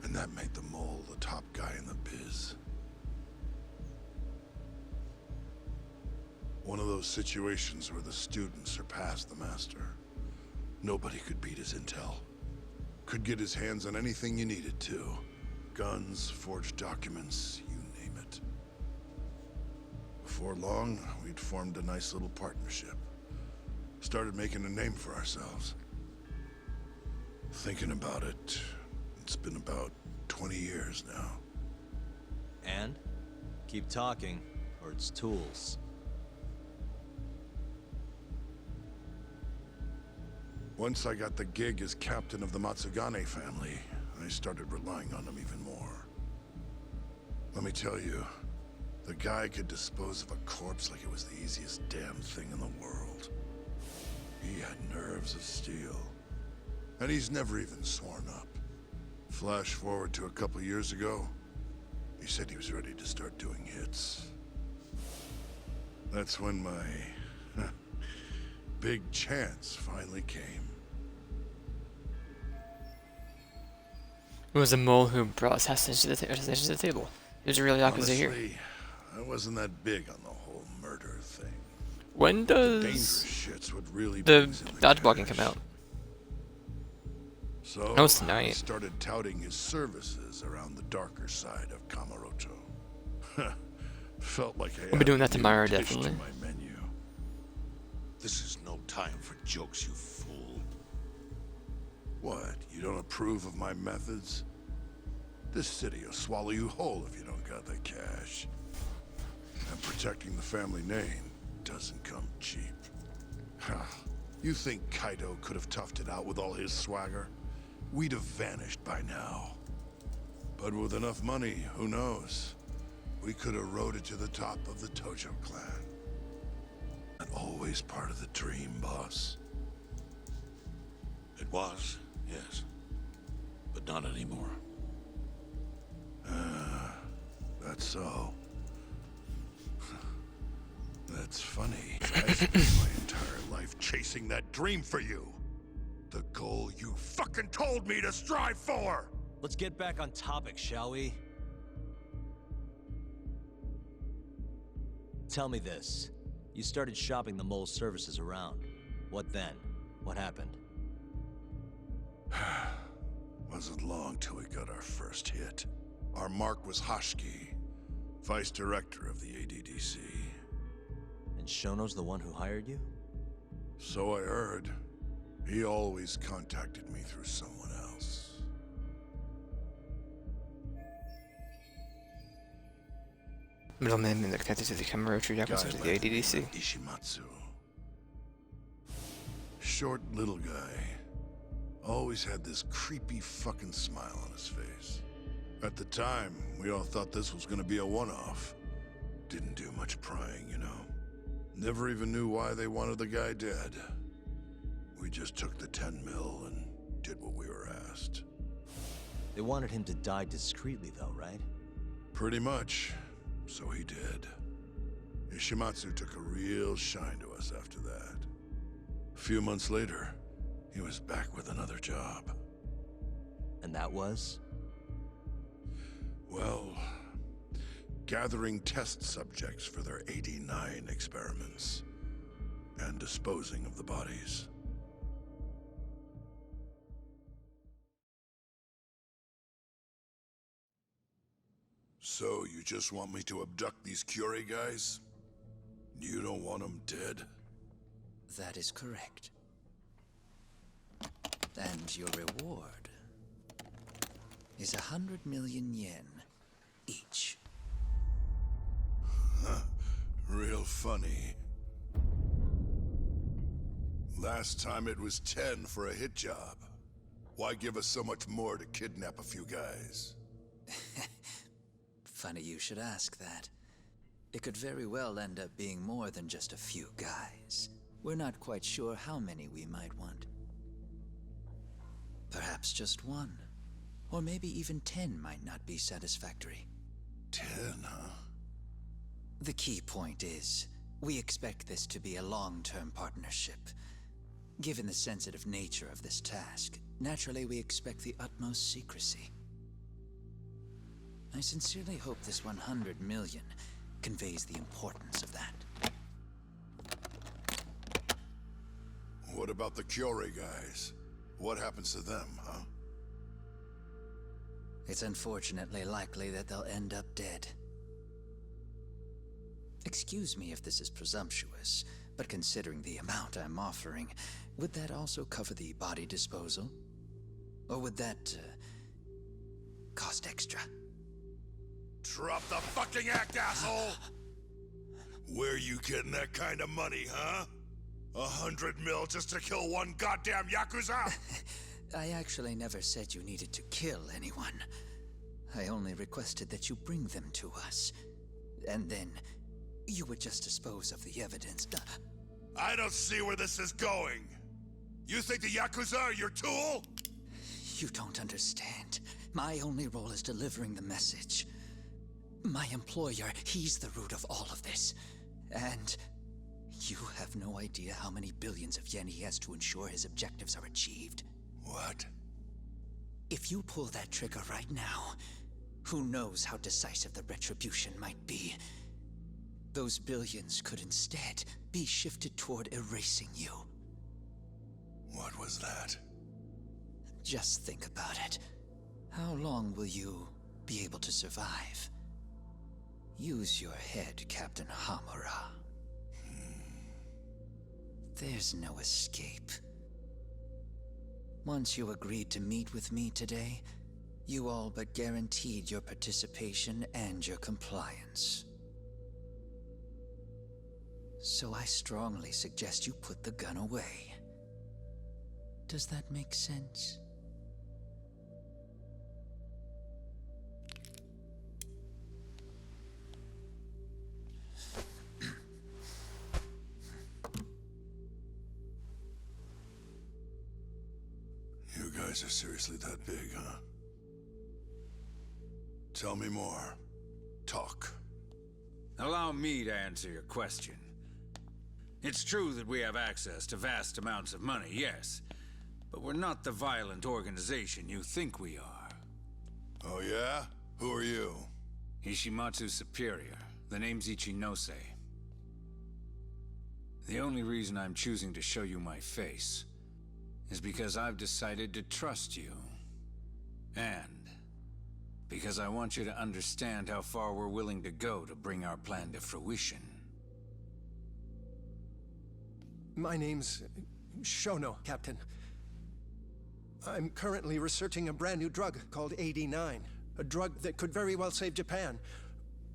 [SPEAKER 8] And that made the mole the top guy in the biz. One of those situations where the student surpassed the master. Nobody could beat his intel. Could get his hands on anything you needed to. Guns, forged documents, you name it. Before long, we'd formed a nice little partnership. Started making a name for ourselves. Thinking about it, it's been about 20 years now.
[SPEAKER 2] And? Keep talking, or it's tools.
[SPEAKER 8] Once I got the gig as captain of the Matsugane family, I started relying on him even more. Let me tell you, the guy could dispose of a corpse like it was the easiest damn thing in the world. He had nerves of steel. And he's never even sworn up. Flash forward to a couple years ago, he said he was ready to start doing hits. That's when my big chance finally came.
[SPEAKER 1] It was a mole who brought assassins to the table. It was a real yakuza here.
[SPEAKER 8] Honestly, I wasn't that big on the whole murder thing.
[SPEAKER 1] When
[SPEAKER 8] Dangerous
[SPEAKER 1] does
[SPEAKER 8] shit's what really
[SPEAKER 1] the
[SPEAKER 8] brings in
[SPEAKER 1] dodgeball game
[SPEAKER 8] cash.
[SPEAKER 1] come out?
[SPEAKER 8] So
[SPEAKER 1] Oh, it's
[SPEAKER 8] I
[SPEAKER 1] tonight.
[SPEAKER 8] started touting his services around the darker side of Kamurocho. Felt like I
[SPEAKER 1] We'll be doing that
[SPEAKER 8] added a new
[SPEAKER 1] tomorrow,
[SPEAKER 8] dish
[SPEAKER 1] definitely.
[SPEAKER 8] to my menu. This is no time for jokes, you fool. What? You don't approve of my methods? This city will swallow you whole if you don't got the cash. And protecting the family name doesn't come cheap. You think Kaido could have toughed it out with all his swagger? We'd have vanished by now. But with enough money, who knows? We could have rode it to the top of the Tojo clan. And always part of the dream, boss.
[SPEAKER 12] It was, yes. But not anymore.
[SPEAKER 8] That's so. That's funny. I spent my entire life chasing that dream for you. The goal you fucking told me to strive for!
[SPEAKER 2] Let's get back on topic, shall we? Tell me this. You started shopping the mole's services around. What then? What happened?
[SPEAKER 8] Wasn't long till we got our first hit. Our mark was Hashki, vice director of the ADDC.
[SPEAKER 2] And Shono's the one who hired you?
[SPEAKER 8] So I heard. He always contacted me through someone else.
[SPEAKER 1] Middleman and connected to the Kamurocho Yakuza to the ADDC.
[SPEAKER 8] Ishimatsu. Short little guy. Always had this creepy fucking smile on his face. At the time, we all thought this was gonna be a one-off. Didn't do much prying, you know. Never even knew why they wanted the guy dead. We just took the 10 mil and did what we were asked.
[SPEAKER 2] They wanted him to die discreetly, though, right?
[SPEAKER 8] Pretty much. So he did. Ishimatsu took a real shine to us after that. A few months later, he was back with another job.
[SPEAKER 2] And that was?
[SPEAKER 8] Well, gathering test subjects for their 89 experiments. And disposing of the bodies. So, you just want me to abduct these Curie guys? You don't want them dead?
[SPEAKER 13] That is correct. And your reward is 100 million yen each.
[SPEAKER 8] Huh. Real funny. Last time it was 10 for a hit job. Why give us so much more to kidnap a few guys?
[SPEAKER 13] Funny you should ask that. It could very well end up being more than just a few guys. We're not quite sure how many we might want. Perhaps just one. Or maybe even 10 might not be satisfactory.
[SPEAKER 8] 10, huh?
[SPEAKER 13] The key point is, we expect this to be a long-term partnership. Given the sensitive nature of this task, naturally we expect the utmost secrecy. I sincerely hope this 100 million conveys the importance of that.
[SPEAKER 8] What about the Curie guys? What happens to them, huh?
[SPEAKER 13] It's unfortunately likely that they'll end up dead. Excuse me if this is presumptuous, but considering the amount I'm offering, would that also cover the body disposal? Or would that, cost extra?
[SPEAKER 8] Drop the fucking act, asshole! Where you getting that kind of money, huh? 100 mil just to kill one goddamn Yakuza?
[SPEAKER 13] I actually never said you needed to kill anyone. I only requested that you bring them to us. And then, you would just dispose of the evidence.
[SPEAKER 8] I don't see where this is going. You think the Yakuza are your tool?
[SPEAKER 13] You don't understand. My only role is delivering the message. My employer, he's the root of all of this. And you have no idea how many billions of yen he has to ensure his objectives are achieved.
[SPEAKER 8] What?
[SPEAKER 13] If you pull that trigger right now, who knows how decisive the retribution might be. Those billions could instead be shifted toward erasing you.
[SPEAKER 8] What was that?
[SPEAKER 13] Just think about it. How long will you be able to survive? Use your head, Captain Hamura. There's no escape. Once you agreed to meet with me today, you all but guaranteed your participation and your compliance. So I strongly suggest you put the gun away. Does that make sense?
[SPEAKER 8] You guys are seriously that big, huh? Tell me more. Talk.
[SPEAKER 14] Allow me to answer your question. It's true that we have access to vast amounts of money, yes. But we're not the violent organization you think we are.
[SPEAKER 8] Oh yeah? Who are you?
[SPEAKER 14] Ishimatsu's superior. The name's Ichinose. The only reason I'm choosing to show you my face is because I've decided to trust you. And because I want you to understand how far we're willing to go to bring our plan to fruition.
[SPEAKER 15] My name's Shono, Captain. I'm currently researching a brand new drug called 89. A drug that could very well save Japan.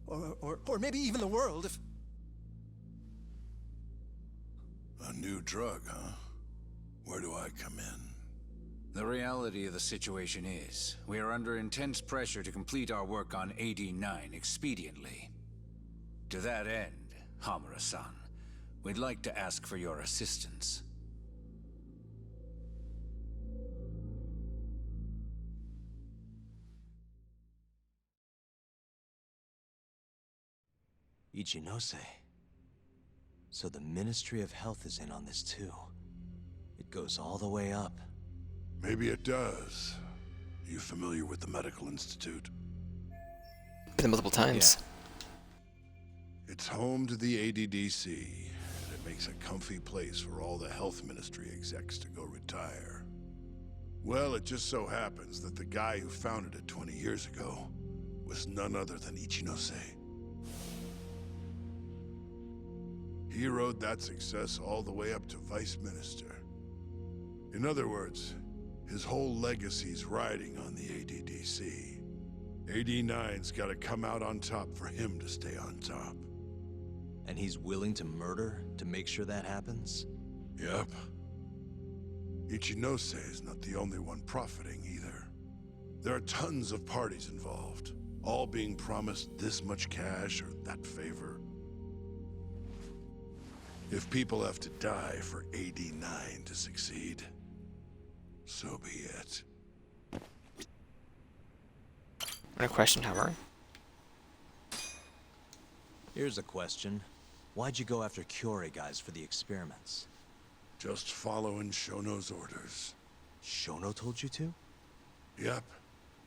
[SPEAKER 15] Or maybe even the world if...
[SPEAKER 8] A new drug, huh? Where do I come in?
[SPEAKER 14] The reality of the situation is, we are under intense pressure to complete our work on 89 expediently. To that end, Hamura-san, We'd like to ask for your assistance.
[SPEAKER 2] Ichinose. So the Ministry of Health is in on this too. It goes all the way up.
[SPEAKER 8] Maybe it does. Are you familiar with the Medical Institute?
[SPEAKER 1] Been multiple times.
[SPEAKER 8] It's home to the ADDC, and it makes a comfy place for all the health ministry execs to go retire. Well, it just so happens that the guy who founded it 20 years ago was none other than Ichinose. He rode that success all the way up to Vice Minister. In other words, his whole legacy's riding on the ADDC. AD9's gotta come out on top for him to stay on top.
[SPEAKER 2] And he's willing to murder to make sure that happens?
[SPEAKER 8] Yep. Ichinose is not the only one profiting either. There are tons of parties involved, all being promised this much cash or that favor. If people have to die for AD9 to succeed, so be it.
[SPEAKER 1] A question, however.
[SPEAKER 2] Here's a question. Why'd you go after Kiore guys for the experiments?
[SPEAKER 8] Just following Shono's orders.
[SPEAKER 2] Shono told you to?
[SPEAKER 8] Yep.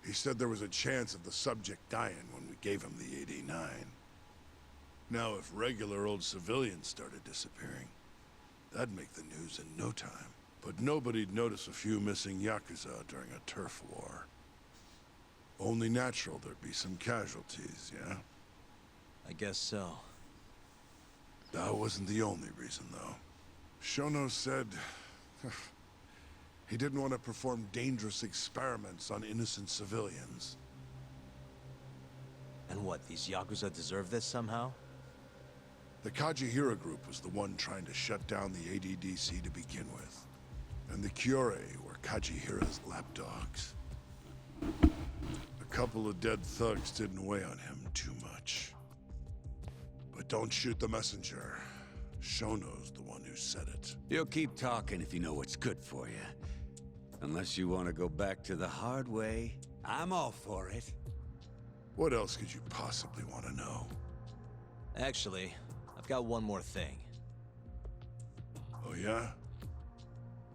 [SPEAKER 8] He said there was a chance of the subject dying when we gave him the AD9. Now, if regular old civilians started disappearing, that'd make the news in no time. But nobody'd notice a few missing Yakuza during a turf war. Only natural there'd be some casualties, yeah?
[SPEAKER 2] I guess so.
[SPEAKER 8] That wasn't the only reason, though. Shono said he didn't want to perform dangerous experiments on innocent civilians.
[SPEAKER 2] And what, these Yakuza deserve this somehow?
[SPEAKER 8] The Kajihira group was the one trying to shut down the ADDC to begin with. And the Kiore were Kajihira's lapdogs. A couple of dead thugs didn't weigh on him too much. But don't shoot the messenger. Shono's the one who said it.
[SPEAKER 10] You'll keep talking if you know what's good for you. Unless you want to go back to the hard way, I'm all for it.
[SPEAKER 8] What else could you possibly want to know?
[SPEAKER 2] Actually, I've got one more thing.
[SPEAKER 8] Oh yeah?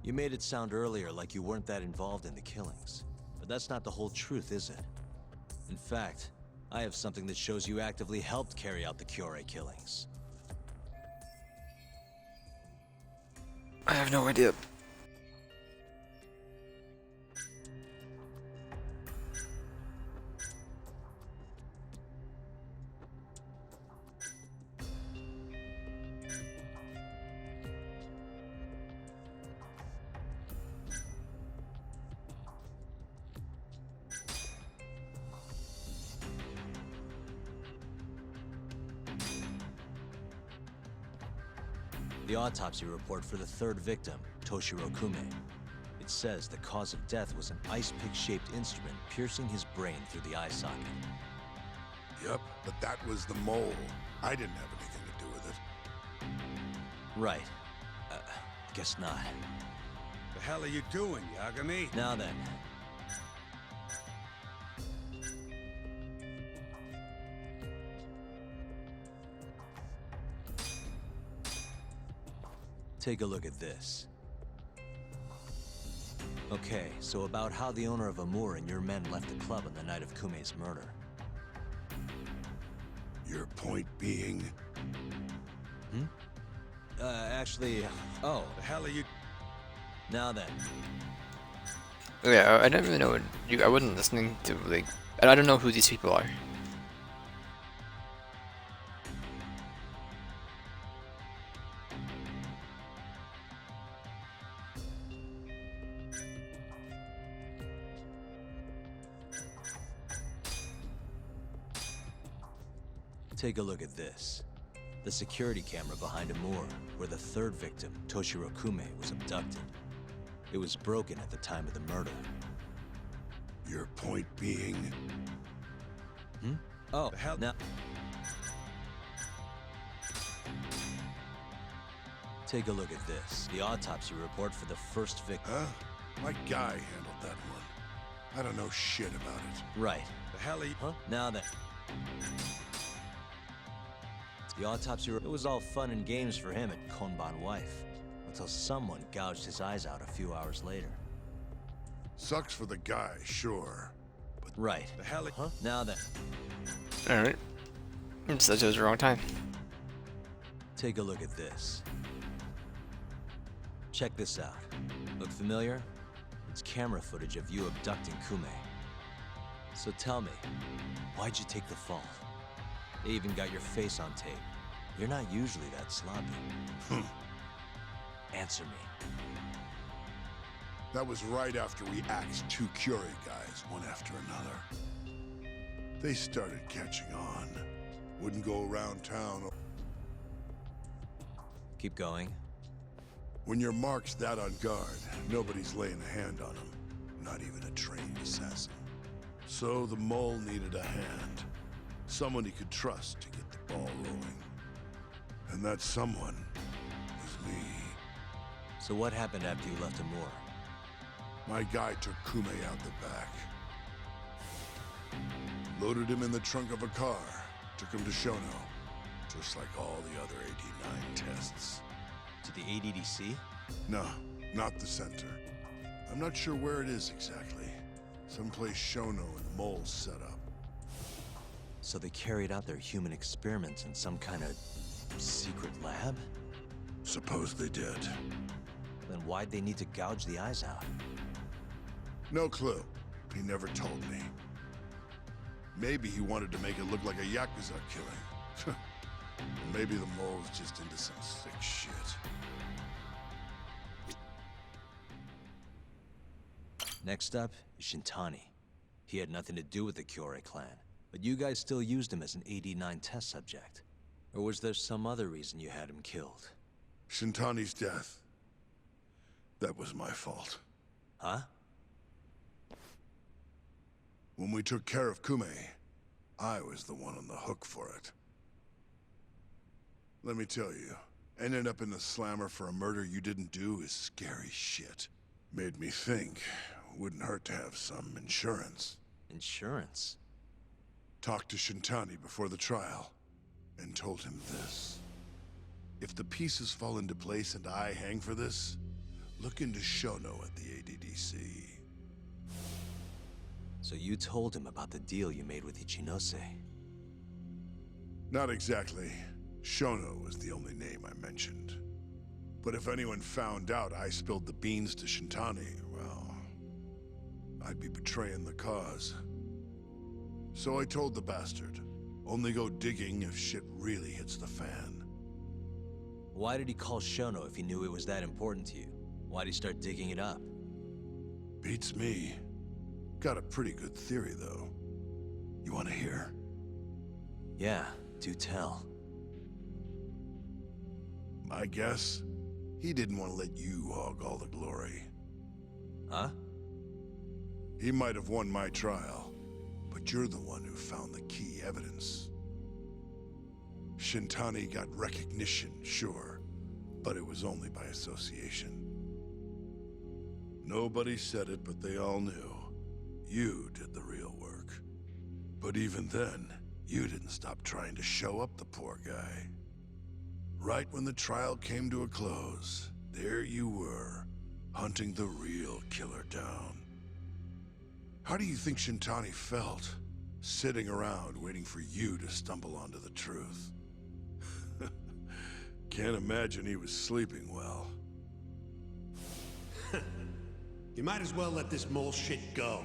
[SPEAKER 2] You made it sound earlier like you weren't that involved in the killings. But that's not the whole truth, is it? In fact, I have something that shows you actively helped carry out the Kiore killings.
[SPEAKER 1] I have no idea.
[SPEAKER 2] The autopsy report for the third victim, Toshiro Kume. It says the cause of death was an ice pick-shaped instrument piercing his brain through the eye socket.
[SPEAKER 8] Yep, but that was the mole. I didn't have anything to do with it.
[SPEAKER 2] Right. Guess not.
[SPEAKER 10] The hell are you doing, Yagami?
[SPEAKER 2] Now then. Take a look at this. Okay, so about how the owner of Amur and your men left the club on the night of Kume's murder.
[SPEAKER 8] Your point being?
[SPEAKER 2] Actually, oh.
[SPEAKER 10] The hell are you?
[SPEAKER 2] Now then.
[SPEAKER 1] Yeah, I don't even know what I wasn't listening to, like, I don't know who these people are.
[SPEAKER 2] Take a look at this. The security camera behind Amur, where the third victim, Toshiro Kume, was abducted. It was broken at the time of the murder.
[SPEAKER 8] Your point being?
[SPEAKER 2] Oh, now... Take a look at this. The autopsy report for the first victim.
[SPEAKER 8] Huh? My guy handled that one. I don't know shit about it.
[SPEAKER 2] Right.
[SPEAKER 10] The hell he...
[SPEAKER 2] Huh? Now then. The autopsy report, it was all fun and games for him at Konban Wife. Until someone gouged his eyes out a few hours later.
[SPEAKER 8] Sucks for the guy, sure.
[SPEAKER 2] But right.
[SPEAKER 10] The hell he...
[SPEAKER 2] Huh? Now then.
[SPEAKER 1] Alright. So it was the wrong time.
[SPEAKER 2] Take a look at this. Check this out. Look familiar? It's camera footage of you abducting Kume. So tell me, why'd you take the fall? They even got your face on tape. You're not usually that sloppy. Answer me.
[SPEAKER 8] That was right after we axed 2 Curie guys, one after another. They started catching on. Wouldn't go around town.
[SPEAKER 2] Keep going.
[SPEAKER 8] When your mark's that on guard, nobody's laying a hand on him. Not even a trained assassin. So the mole needed a hand. Someone he could trust to get the ball rolling. And that someone was me.
[SPEAKER 2] So what happened after you left Amur?
[SPEAKER 8] My guy took Kume out the back. Loaded him in the trunk of a car. Took him to Shono. Just like all the other 89 tests.
[SPEAKER 2] To the ADDC?
[SPEAKER 8] No, not the center. I'm not sure where it is exactly. Someplace Shono and the moles set up.
[SPEAKER 2] So they carried out their human experiments in some kind of secret lab?
[SPEAKER 8] Suppose they did.
[SPEAKER 2] Then why'd they need to gouge the eyes out?
[SPEAKER 8] No clue. He never told me. Maybe he wanted to make it look like a Yakuza killing. Maybe the mole's just into some sick shit.
[SPEAKER 2] Next up is Shintani. He had nothing to do with the Kyorei clan, but you guys still used him as an AD-9 test subject. Or was there some other reason you had him killed?
[SPEAKER 8] Shintani's death. That was my fault.
[SPEAKER 2] Huh?
[SPEAKER 8] When we took care of Kume, I was the one on the hook for it. Let me tell you, ending up in the slammer for a murder you didn't do is scary shit. Made me think, wouldn't hurt to have some insurance.
[SPEAKER 2] Insurance?
[SPEAKER 8] Talked to Shintani before the trial, and told him this. If the pieces fall into place and I hang for this, look into Shono at the ADDC.
[SPEAKER 2] So you told him about the deal you made with Ichinose?
[SPEAKER 8] Not exactly. Shono was the only name I mentioned. But if anyone found out I spilled the beans to Shintani, well, I'd be betraying the cause. So I told the bastard, only go digging if shit really hits the fan.
[SPEAKER 2] Why did he call Shono if he knew it was that important to you? Why'd he start digging it up?
[SPEAKER 8] Beats me. Got a pretty good theory, though. You want to hear?
[SPEAKER 2] Yeah, do tell.
[SPEAKER 8] My guess? He didn't want to let you hog all the glory.
[SPEAKER 2] Huh?
[SPEAKER 8] He might have won my trial, but you're the one who found the key evidence. Shintani got recognition, sure, but it was only by association. Nobody said it, but they all knew. You did the real work. But even then, you didn't stop trying to show up the poor guy. Right when the trial came to a close, there you were, hunting the real killer down. How do you think Shintani felt, sitting around waiting for you to stumble onto the truth? Can't imagine he was sleeping well.
[SPEAKER 16] You might as well let this mole shit go.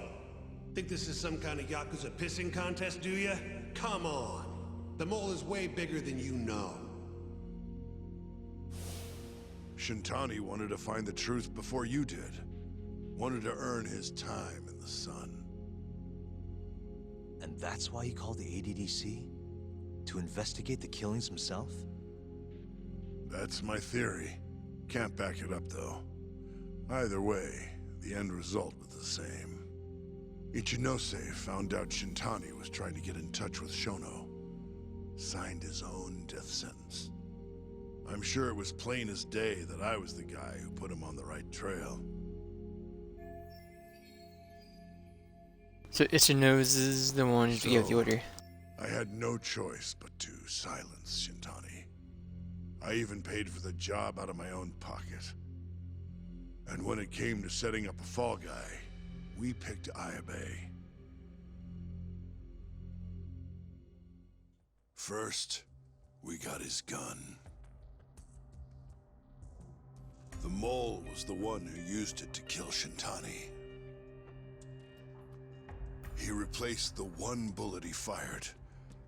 [SPEAKER 16] Think this is some kind of Yakuza pissing contest, do ya? Come on. The mole is way bigger than you know.
[SPEAKER 8] Shintani wanted to find the truth before you did. Wanted to earn his time in the sun.
[SPEAKER 2] And that's why he called the ADDC? To investigate the killings himself?
[SPEAKER 8] That's my theory. Can't back it up, though. Either way, the end result was the same. Ichinose found out Shintani was trying to get in touch with Shono. Signed his own death sentence. I'm sure it was plain as day that I was the guy who put him on the right trail.
[SPEAKER 1] So Itchy Nose is the one who gave the order.
[SPEAKER 8] I had no choice but to silence Shintani. I even paid for the job out of my own pocket. And when it came to setting up a fall guy, we picked Ayabe. First, we got his gun. The mole was the one who used it to kill Shintani. He replaced the one bullet he fired,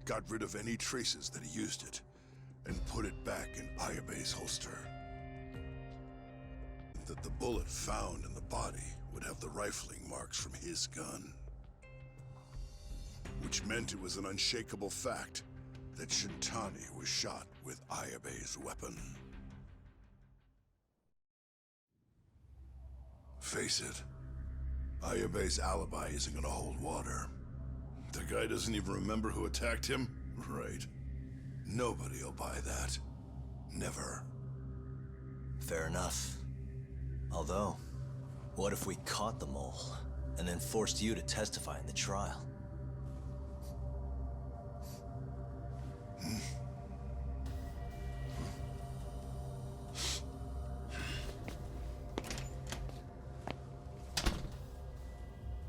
[SPEAKER 8] got rid of any traces that he used it, and put it back in Ayabe's holster. That the bullet found in the body would have the rifling marks from his gun. Which meant it was an unshakable fact that Shintani was shot with Ayabe's weapon. Face it, Ayabe's alibi isn't gonna hold water. The guy doesn't even remember who attacked him? Right. Nobody'll buy that. Never.
[SPEAKER 2] Fair enough. Although, what if we caught the mole, and then forced you to testify in the trial?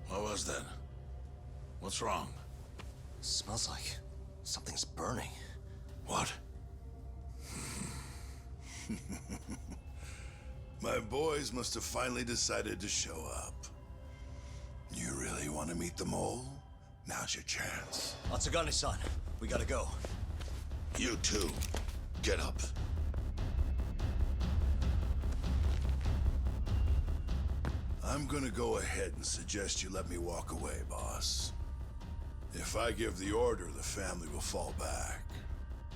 [SPEAKER 12] What was that? What's wrong?
[SPEAKER 2] Smells like something's burning.
[SPEAKER 12] What?
[SPEAKER 8] My boys must have finally decided to show up. You really want to meet the mole? Now's your chance.
[SPEAKER 2] Atsugane-san, we gotta go.
[SPEAKER 8] You too. Get up. I'm gonna go ahead and suggest you let me walk away, boss. If I give the order, the family will fall back.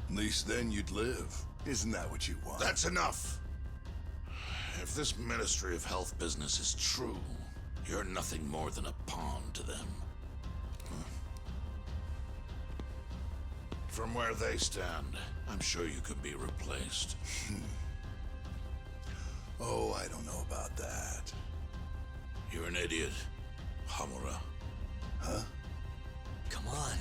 [SPEAKER 8] At least then you'd live. Isn't that what you want?
[SPEAKER 12] That's enough! If this Ministry of Health business is true, you're nothing more than a pawn to them. From where they stand, I'm sure you could be replaced.
[SPEAKER 8] Oh, I don't know about that.
[SPEAKER 12] You're an idiot, Hamura.
[SPEAKER 8] Huh?
[SPEAKER 2] Come on.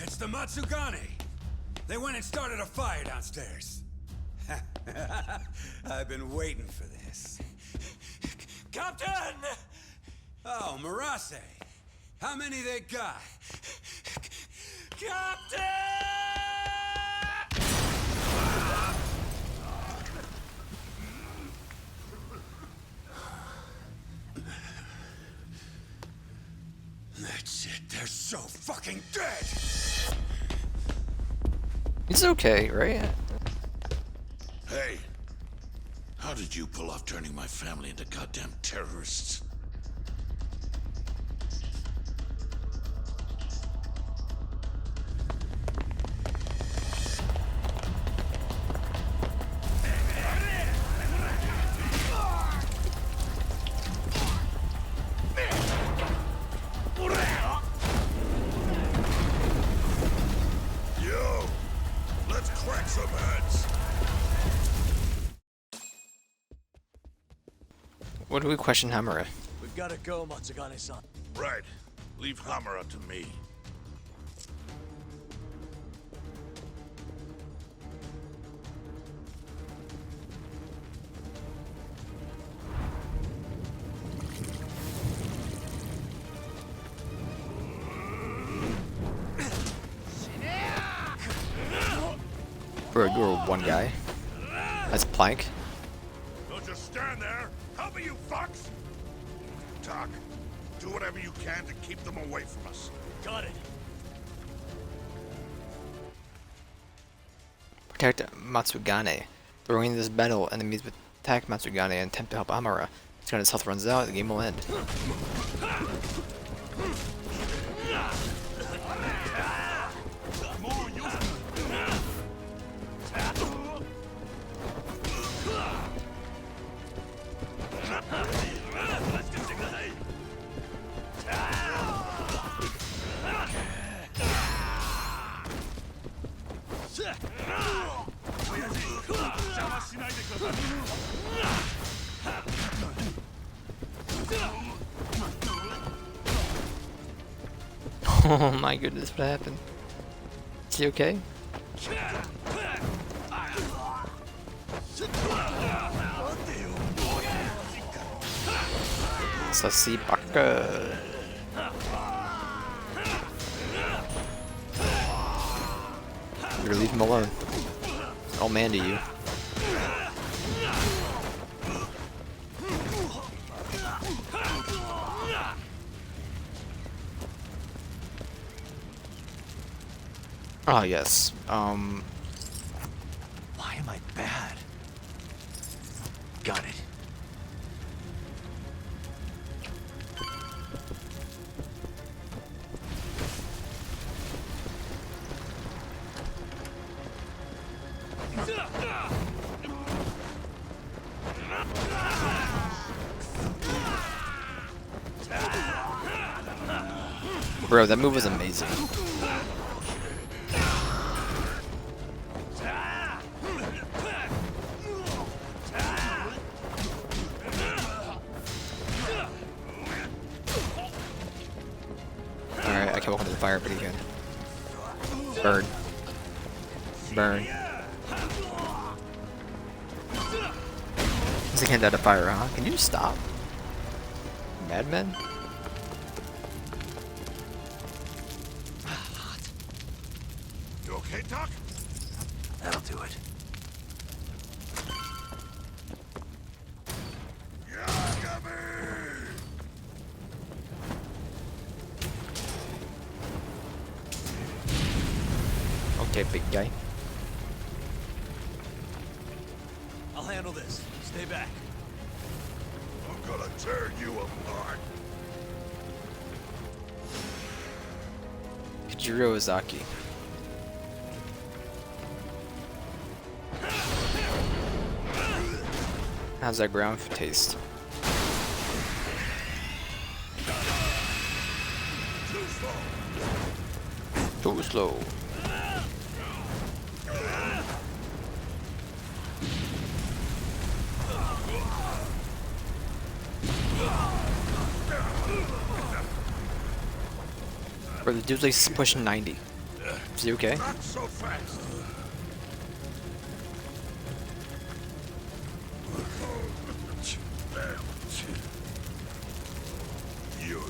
[SPEAKER 10] It's the Matsugane! They went and started a fire downstairs. I've been waiting for this.
[SPEAKER 9] Captain!
[SPEAKER 10] Oh, Marase! How many they got?
[SPEAKER 9] Captain!
[SPEAKER 10] That's it, they're so fucking dead!
[SPEAKER 1] It's okay, right?
[SPEAKER 12] Hey, how did you pull off turning my family into goddamn terrorists?
[SPEAKER 8] Yo, let's crack some heads.
[SPEAKER 1] What do we question Hamura?
[SPEAKER 2] We've gotta go, Matsugane-san.
[SPEAKER 12] Right. Leave Hamura to me.
[SPEAKER 1] Bro, you're one guy. That's Plank.
[SPEAKER 12] Don't just stand there! Help me, you fucks! Talk. Do whatever you can to keep them away from us.
[SPEAKER 2] Got it.
[SPEAKER 1] Protect Matsugane. During this battle, enemies will attack Matsugane and attempt to help Hamura. As his health runs out, the game will end. Oh my goodness, what happened? Is he okay? Sassy baka. Better leave him alone. I'll man to you. Oh yes.
[SPEAKER 4] Why am I bad? Got it.
[SPEAKER 1] Bro, that move was amazing. Alright, I can't walk into the fire, but he can. Burn. Burn. He can't die to fire, huh? Can you stop? Madman?
[SPEAKER 12] You okay, Doc?
[SPEAKER 4] That'll do it.
[SPEAKER 1] Okay, big guy.
[SPEAKER 4] I'll handle this. Stay back.
[SPEAKER 12] I'm gonna tear you apart.
[SPEAKER 1] Kajiro Ozaki. How's that ground taste? Too slow. Bro, the dude's like pushing 90. Is he okay?
[SPEAKER 12] Not so fast. You're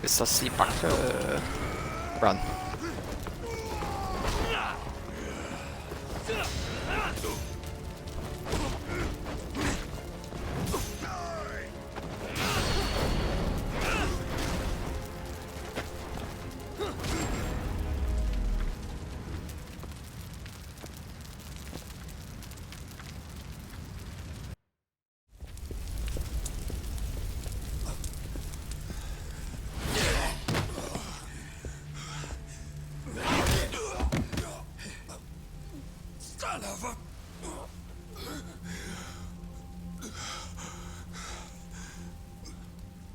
[SPEAKER 1] It's a sea baka. Run.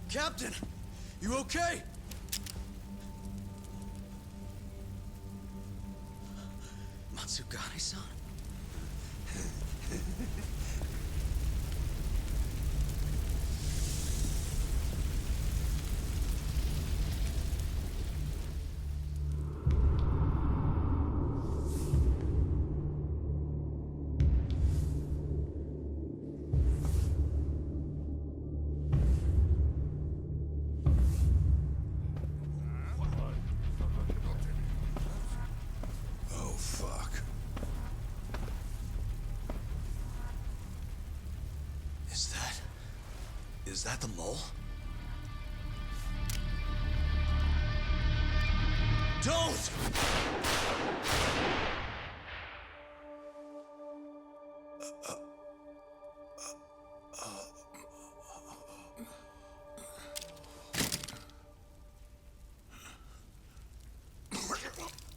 [SPEAKER 4] Captain, you okay? Matsugane-san?
[SPEAKER 8] Oh, fuck.
[SPEAKER 4] Is that the mole? Don't!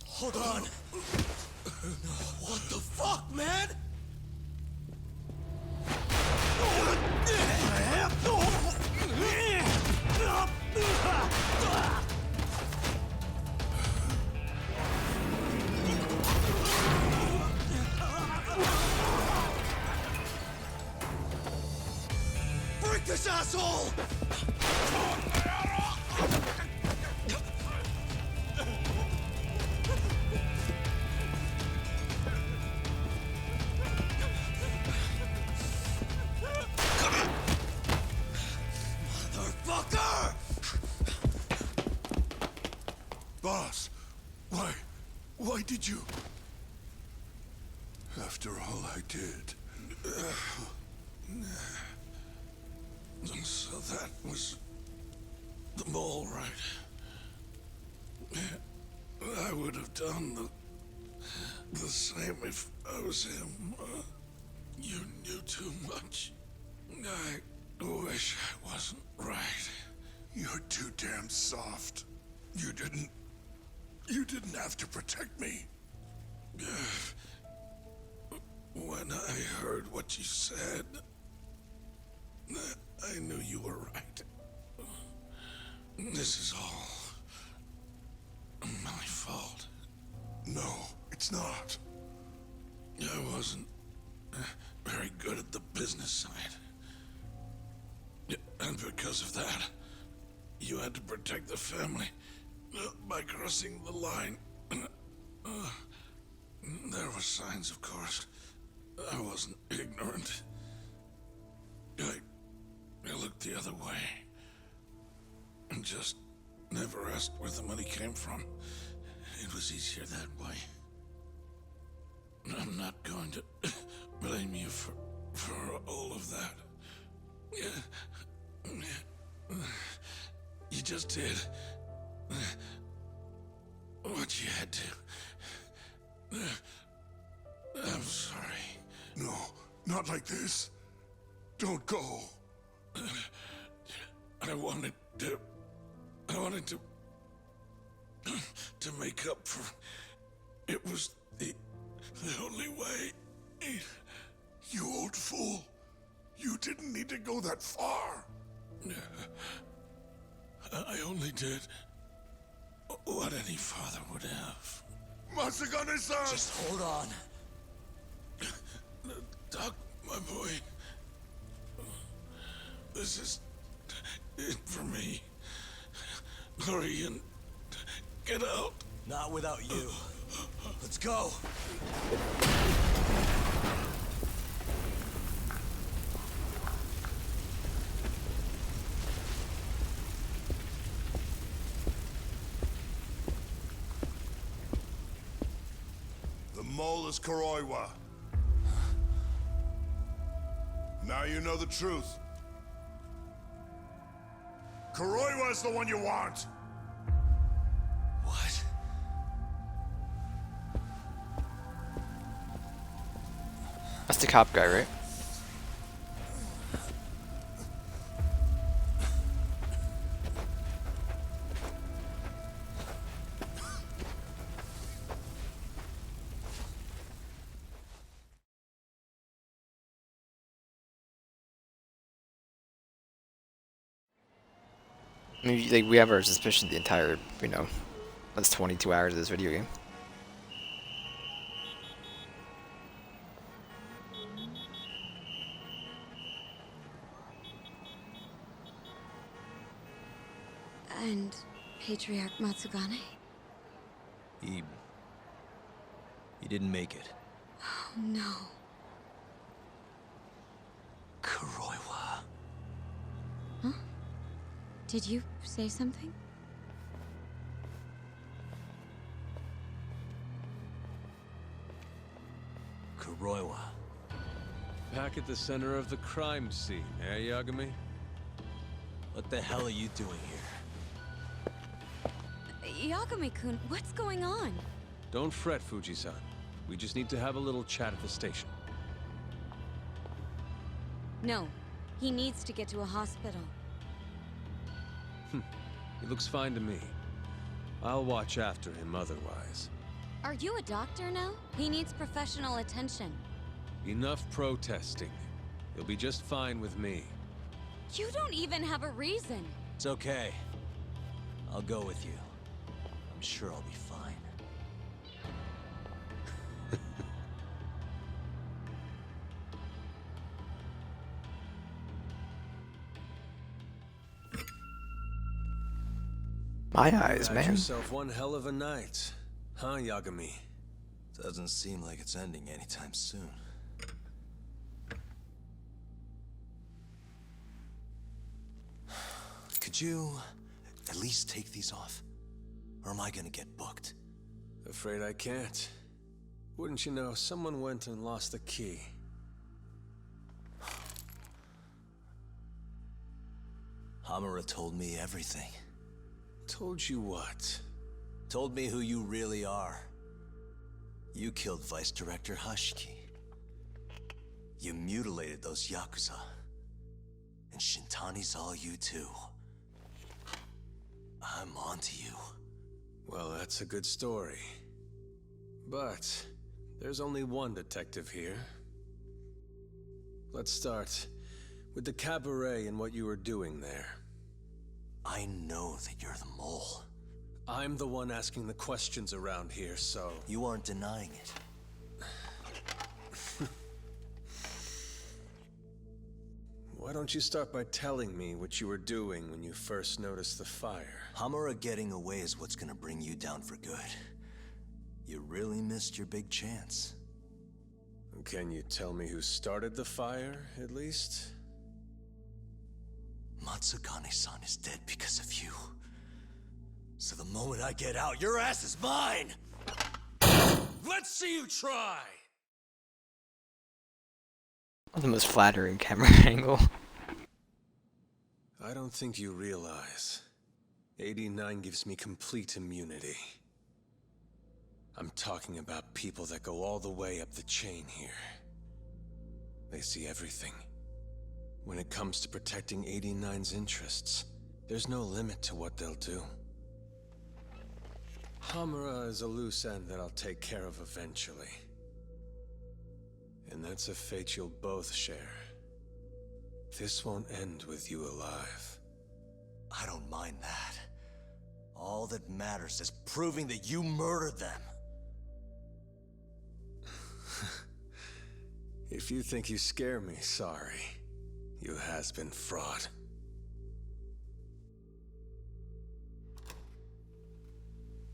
[SPEAKER 4] Hold on. What the fuck, man? asshole!
[SPEAKER 8] Motherfucker! Boss, why did you? After all I did.
[SPEAKER 12] So that was the mole, right? I would have done the same if I was him. You knew too much. I wish I wasn't right.
[SPEAKER 8] You're too damn soft. You didn't have to protect me.
[SPEAKER 12] When I heard what you said, I knew you were right. This is all my fault.
[SPEAKER 8] No, it's not.
[SPEAKER 12] I wasn't very good at the business side. And because of that, you had to protect the family by crossing the line. There were signs, of course. I wasn't ignorant. I looked the other way. And just never asked where the money came from. It was easier that way. I'm not going to blame you for all of that. You just did what you had to. I'm sorry.
[SPEAKER 8] No, not like this. Don't go.
[SPEAKER 12] I wanted to make up for. It was the only way.
[SPEAKER 8] You old fool. You didn't need to go that far.
[SPEAKER 12] I only did what any father would have.
[SPEAKER 8] Masagane-san!
[SPEAKER 13] Just hold on.
[SPEAKER 12] Doc, my boy. This is it for me. Hurry and get out.
[SPEAKER 2] Not without you. Let's go.
[SPEAKER 8] The mole is Kuroiwa. Now you know the truth. Kuroiwa is the one you want.
[SPEAKER 2] What?
[SPEAKER 1] That's the cop guy, right? I mean, like, we have our suspicion the entire, that's 22 hours of this video game.
[SPEAKER 17] And Patriarch Matsugane?
[SPEAKER 2] He didn't make it.
[SPEAKER 17] Oh, no.
[SPEAKER 2] Kuroiwa.
[SPEAKER 17] Huh? Did you say something?
[SPEAKER 2] Kuroiwa.
[SPEAKER 7] Back at the center of the crime scene, eh, Yagami?
[SPEAKER 2] What the hell are you doing here?
[SPEAKER 17] Yagami-kun, what's going on?
[SPEAKER 7] Don't fret, Fuji-san. We just need to have a little chat at the station.
[SPEAKER 17] No, he needs to get to a hospital.
[SPEAKER 7] He looks fine to me. I'll watch after him otherwise.
[SPEAKER 17] Are you a doctor now? He needs professional attention.
[SPEAKER 7] Enough protesting. He'll be just fine with me.
[SPEAKER 17] You don't even have a reason.
[SPEAKER 2] It's okay. I'll go with you. I'm sure I'll be fine.
[SPEAKER 1] My eyes,
[SPEAKER 2] Had
[SPEAKER 1] man.
[SPEAKER 2] yourself one hell of a night, huh, Yagami? Doesn't seem like it's ending anytime soon. Could you at least take these off? Or am I gonna get booked? Afraid I can't. Wouldn't you know, someone went and lost the key. Hamura told me everything. Told you what? Told me who you really are. You killed Vice Director Hashiki. You mutilated those Yakuza. And Shintani's all you too. I'm onto you. Well, that's a good story. But there's only one detective here. Let's start with the cabaret and what you were doing there. I know that you're the mole. I'm the one asking the questions around here, so... You aren't denying it. Why don't you start by telling me what you were doing when you first noticed the fire? Hamura getting away is what's gonna bring you down for good. You really missed your big chance. Can you tell me who started the fire, at least? Matsukane-san is dead because of you. So the moment I get out, your ass is mine! Let's see you try!
[SPEAKER 1] The most flattering camera angle.
[SPEAKER 2] I don't think you realize. 89 gives me complete immunity. I'm talking about people that go all the way up the chain here. They see everything. When it comes to protecting 89's interests, there's no limit to what they'll do. Hamura is a loose end that I'll take care of eventually. And that's a fate you'll both share. This won't end with you alive. I don't mind that. All that matters is proving that you murdered them. If you think you scare me, sorry. You has-been fraud.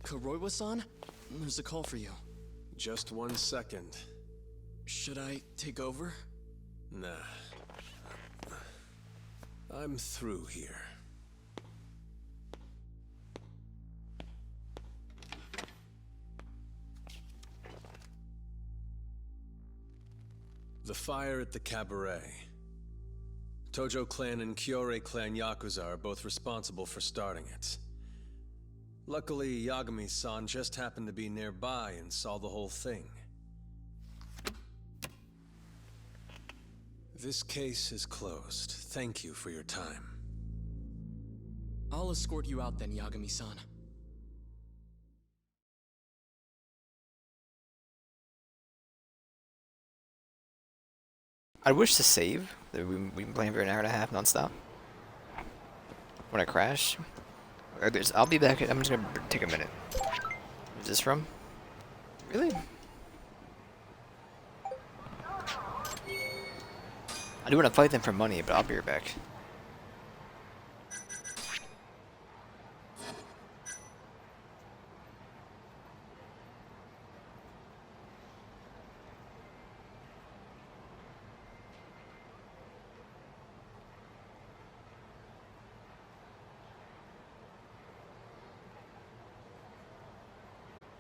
[SPEAKER 18] Kuroiwa-san? There's a call for you.
[SPEAKER 2] Just 1 second.
[SPEAKER 18] Should I take over?
[SPEAKER 2] Nah. I'm through here. The fire at the cabaret. Tojo clan and Kyorei clan Yakuza are both responsible for starting it. Luckily, Yagami-san just happened to be nearby and saw the whole thing. This case is closed. Thank you for your time.
[SPEAKER 18] I'll escort you out then, Yagami-san.
[SPEAKER 1] I wish to save. We've been playing for an hour and a half nonstop. When I crash, I'll be back. I'm just gonna take a minute. Where's this from? Really? I do want to fight them for money, but I'll be right back.